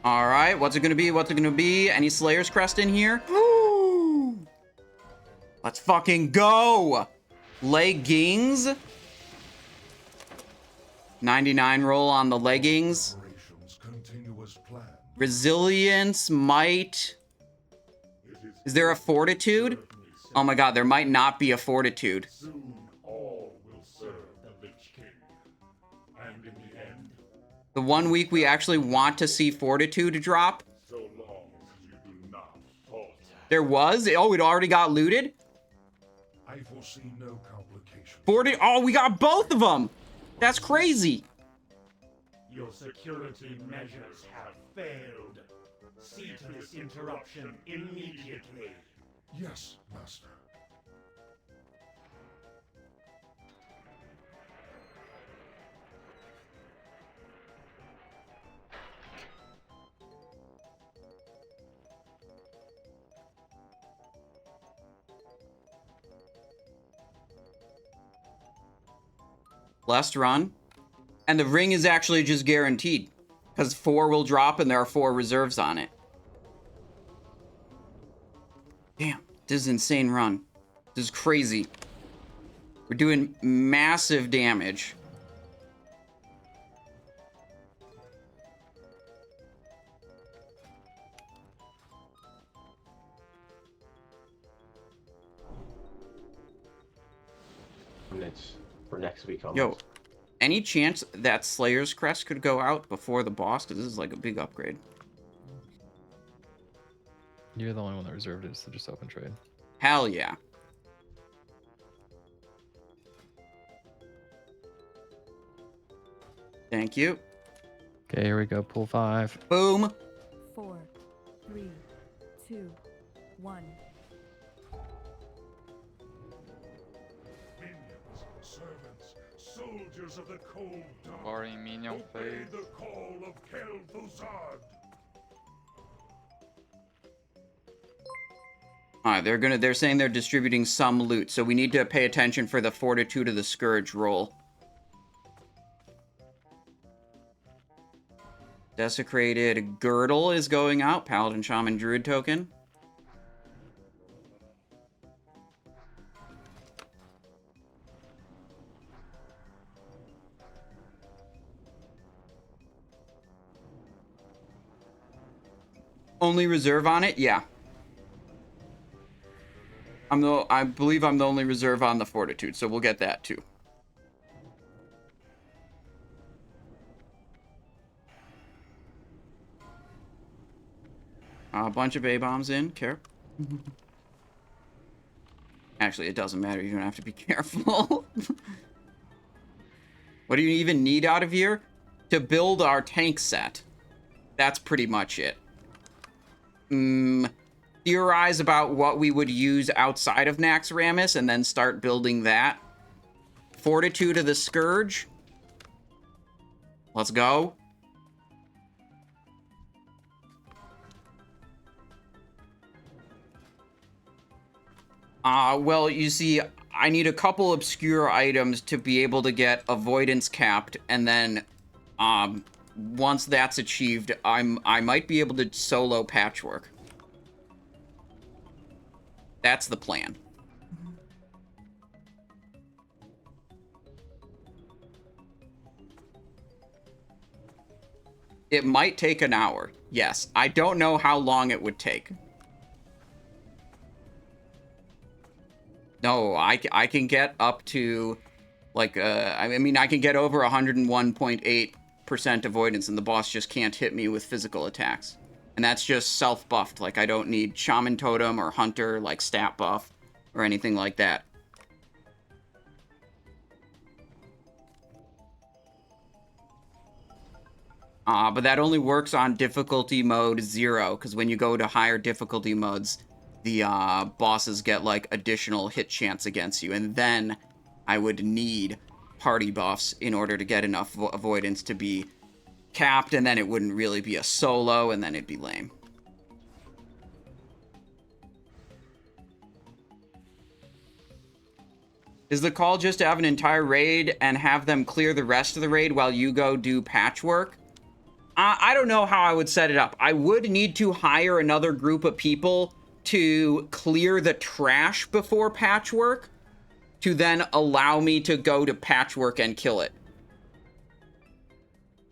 Alright, what's it gonna be? What's it gonna be? Any Slayer's Crest in here? Ooh! Let's fucking go! Leggings. 99 roll on the leggings. Resilience, might. Is there a fortitude? Oh my god, there might not be a fortitude. Soon all will serve the Lich King. And in the end, The 1 week we actually want to see fortitude drop. so long as you do not falter, There was? Oh, it already got looted? I foresee no complications. Oh, we got both of them! That's crazy! Your security measures have failed. See to this interruption immediately. Yes, Master. Last run. And the ring is actually just guaranteed. Because 4 will drop and there are 4 reserves on it. Damn, this is an insane run. This is crazy. We're doing massive damage. For next week almost. Yo, any chance that Slayer's Crest could go out before the boss? Because this is like a big upgrade. You're the only one that reserved it, so just open trade. Hell yeah. Thank you. Okay, here we go. Pull 5. Boom. 4, 3, 2, 1. Minions, servants, soldiers of the cold dawn. Barring minion Obey phase. the call of Kel'thuzad. Alright, they're saying they're distributing some loot, so we need to pay attention for the Fortitude of the Scourge roll. Desecrated Girdle is going out. Paladin, Shaman, Druid token. Only reserve on it? Yeah. I believe I'm the only reserve on the Fortitude, so we'll get that too. A bunch of A-bombs in. Care. Actually, it doesn't matter. You don't have to be careful. What do you even need out of here? To build our tank set. That's pretty much it. Theorize about what we would use outside of Naxxramas and then start building that. Fortitude of the Scourge. Let's go. Well, you see, I need a couple obscure items to be able to get avoidance capped, and then, once that's achieved, I might be able to solo Patchwerk. That's the plan. It might take an hour. Yes. I don't know how long it would take. No, I can get up to, like, I mean, I can get over 101.8% avoidance, and the boss just can't hit me with physical attacks. And that's just self-buffed. Like, I don't need Shaman Totem or Hunter, like, stat buff or anything like that. But that only works on difficulty mode 0, because when you go to higher difficulty modes, the bosses get, like, additional hit chance against you. And then I would need party buffs in order to get enough avoidance to be capped, and then it wouldn't really be a solo, and then it'd be lame. Is the call just to have an entire raid and have them clear the rest of the raid while you go do Patchwerk? I don't know how I would set it up. I would need to hire another group of people to clear the trash before Patchwerk to then allow me to go to Patchwerk and kill it.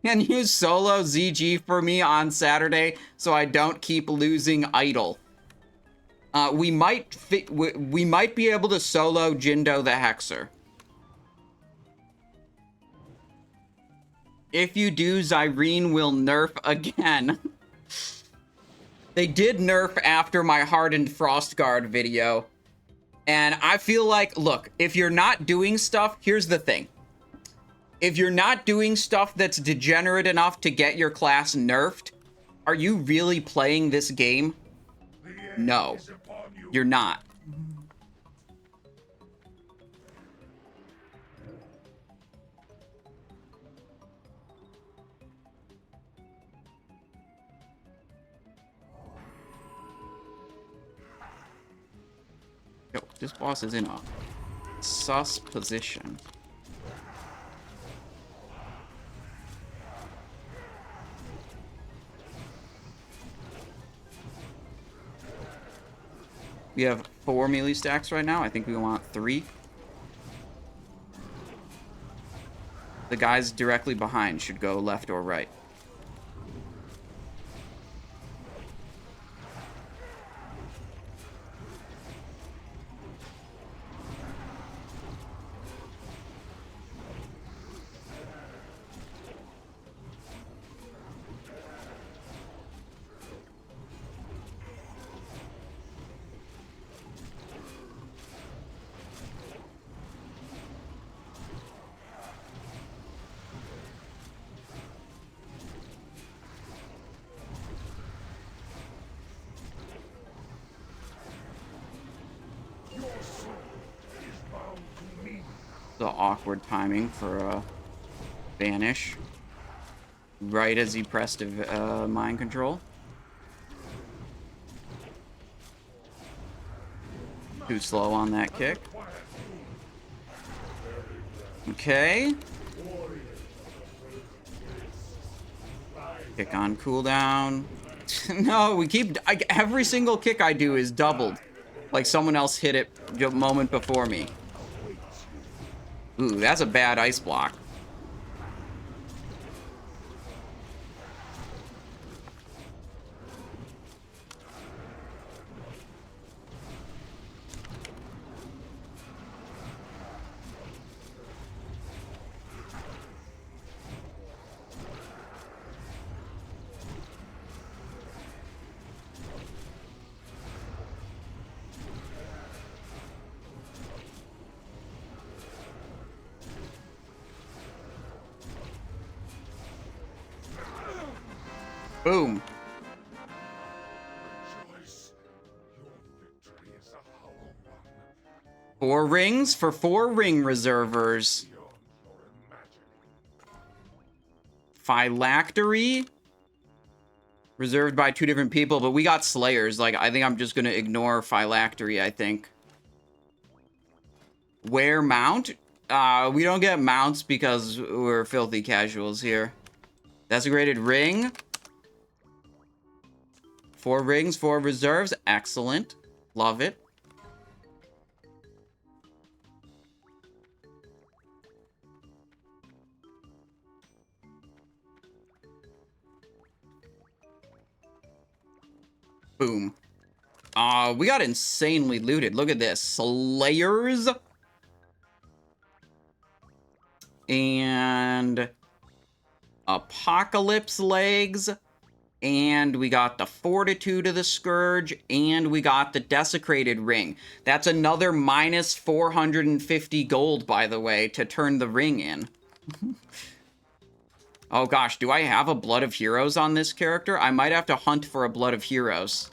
Can you solo ZG for me on Saturday so I don't keep losing idle? We might be able to solo Jindo the Hexer. If you do, Zyrene will nerf again. They did nerf after my Hardened Frostguard video. And I feel like, look, if you're not doing stuff, here's the thing. If you're not doing stuff that's degenerate enough to get your class nerfed, are you really playing this game? No, you're not. Yo, this boss is in a sus position. We have 4 melee stacks right now. I think we want 3. The guys directly behind should go left or right. The awkward timing for Vanish. Right as he pressed Mind Control. Too slow on that kick. Okay. Kick on cooldown. No, we keep... every single kick I do is doubled. Like someone else hit it a moment before me. Ooh, that's a bad ice block. Boom. Rejoice. Your victory is a hollow one. 4 rings for 4 ring reservers. Beyond your imagining. Phylactery. Reserved by 2 different people, but we got Slayers. Like, I think I'm just gonna ignore Phylactery, I think. Wear mount? We don't get mounts because we're filthy casuals here. Desecrated ring. 4 rings, 4 reserves. Excellent. Love it. Boom. We got insanely looted. Look at this. Slayers. And Apocalypse legs. And we got the Fortitude of the Scourge, and we got the Desecrated Ring. That's another minus 450 gold, by the way, to turn the ring in. Oh gosh, do I have a Blood of Heroes on this character? I might have to hunt for a Blood of Heroes.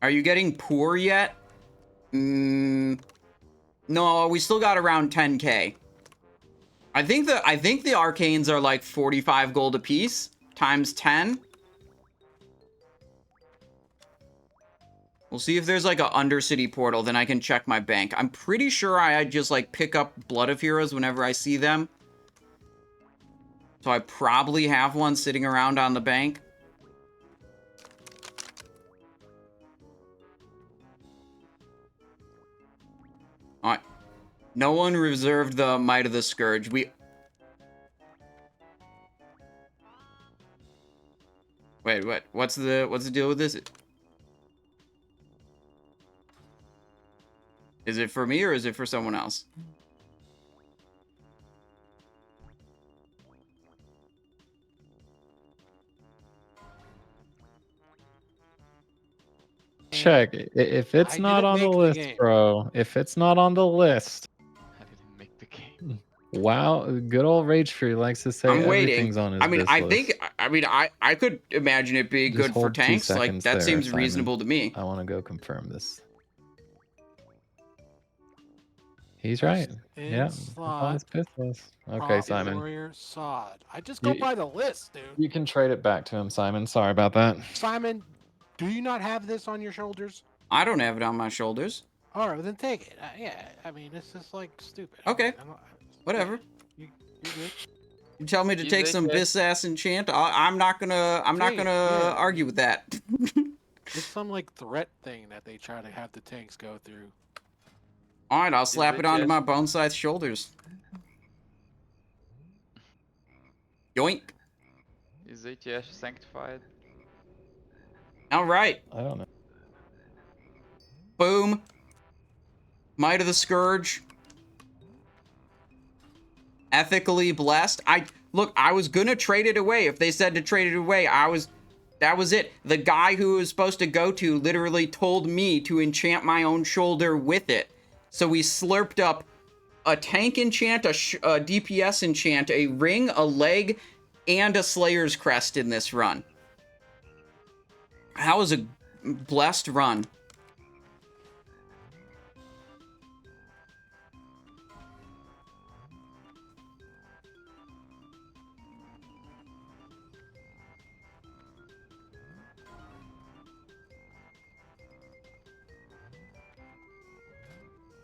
Are you getting poor yet? No, we still got around 10k. I think the arcanes are like 45 gold apiece times 10. We'll see if there's like a Undercity portal, then I can check my bank. I'm pretty sure I just like pick up Blood of Heroes whenever I see them. So I probably have one sitting around on the bank. Alright. No one reserved the Might of the Scourge. Wait, what? What's the deal with this? Is it for me or is it for someone else? Check. If it's not on the list, bro. If it's not on the list. I didn't make the game. Wow, good old Rage Fury likes to say I'm waiting. everything's on his I mean, I list. think, I could imagine it being Just good for hold 2 tanks. Like, seconds that there, seems Simon. reasonable to me. I want to go confirm this. He's right. Yeah, it's on his piss list. Okay, Simon. Warrior Sod. I just go by the list, dude. You can trade it back to him, Simon. Sorry about that. Simon, do you not have this on your shoulders? I don't have it on my shoulders. All right, well, then take it. Yeah, I mean, it's just like stupid. Okay. Whatever. You're good. You tell me to You take take some it. Bisass enchant. I'm not gonna argue with that. It's some like threat thing that they try to have the tanks go through. All right, I'll slap it it onto just- my bone-sized shoulders. Yoink. Is ATS sanctified? All right. I don't know. Boom. Might of the Scourge. Ethically blessed. Look, I was gonna trade it away. If they said to trade it away, that was it. The guy who was supposed to go to literally told me to enchant my own shoulder with it. So we slurped up a tank enchant, a DPS enchant, a ring, a leg, and a Slayer's Crest in this run. That was a blessed run.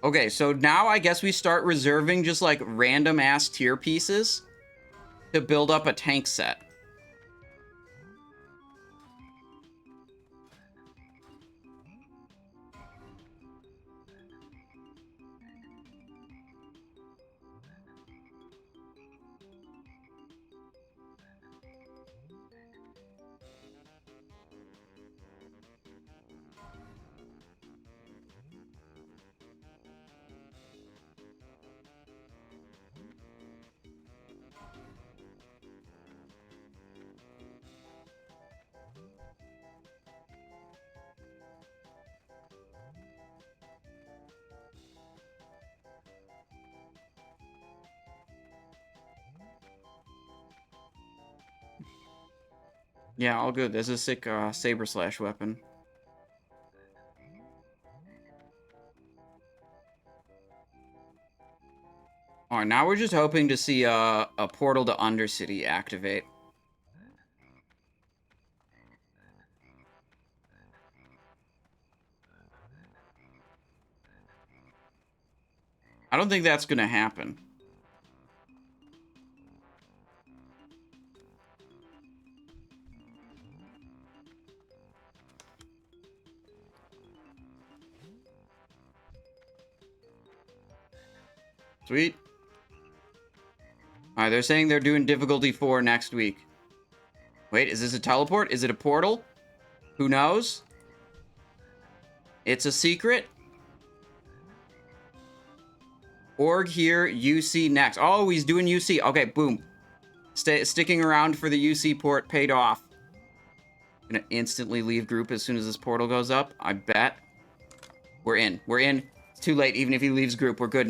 Okay, so now I guess we start reserving just like random ass tier pieces to build up a tank set. Yeah, all good. There's a sick saber slash weapon. Alright, now we're just hoping to see a portal to Undercity activate. I don't think that's gonna happen. Sweet. Alright, they're saying they're doing difficulty 4 next week. Wait, is this a teleport? Is it a portal? Who knows? It's a secret. Org here, UC next. Oh, he's doing UC. Okay, boom. Sticking around for the UC port paid off. Gonna instantly leave group as soon as this portal goes up. I bet. We're in. We're in. It's too late. Even if he leaves group, we're good.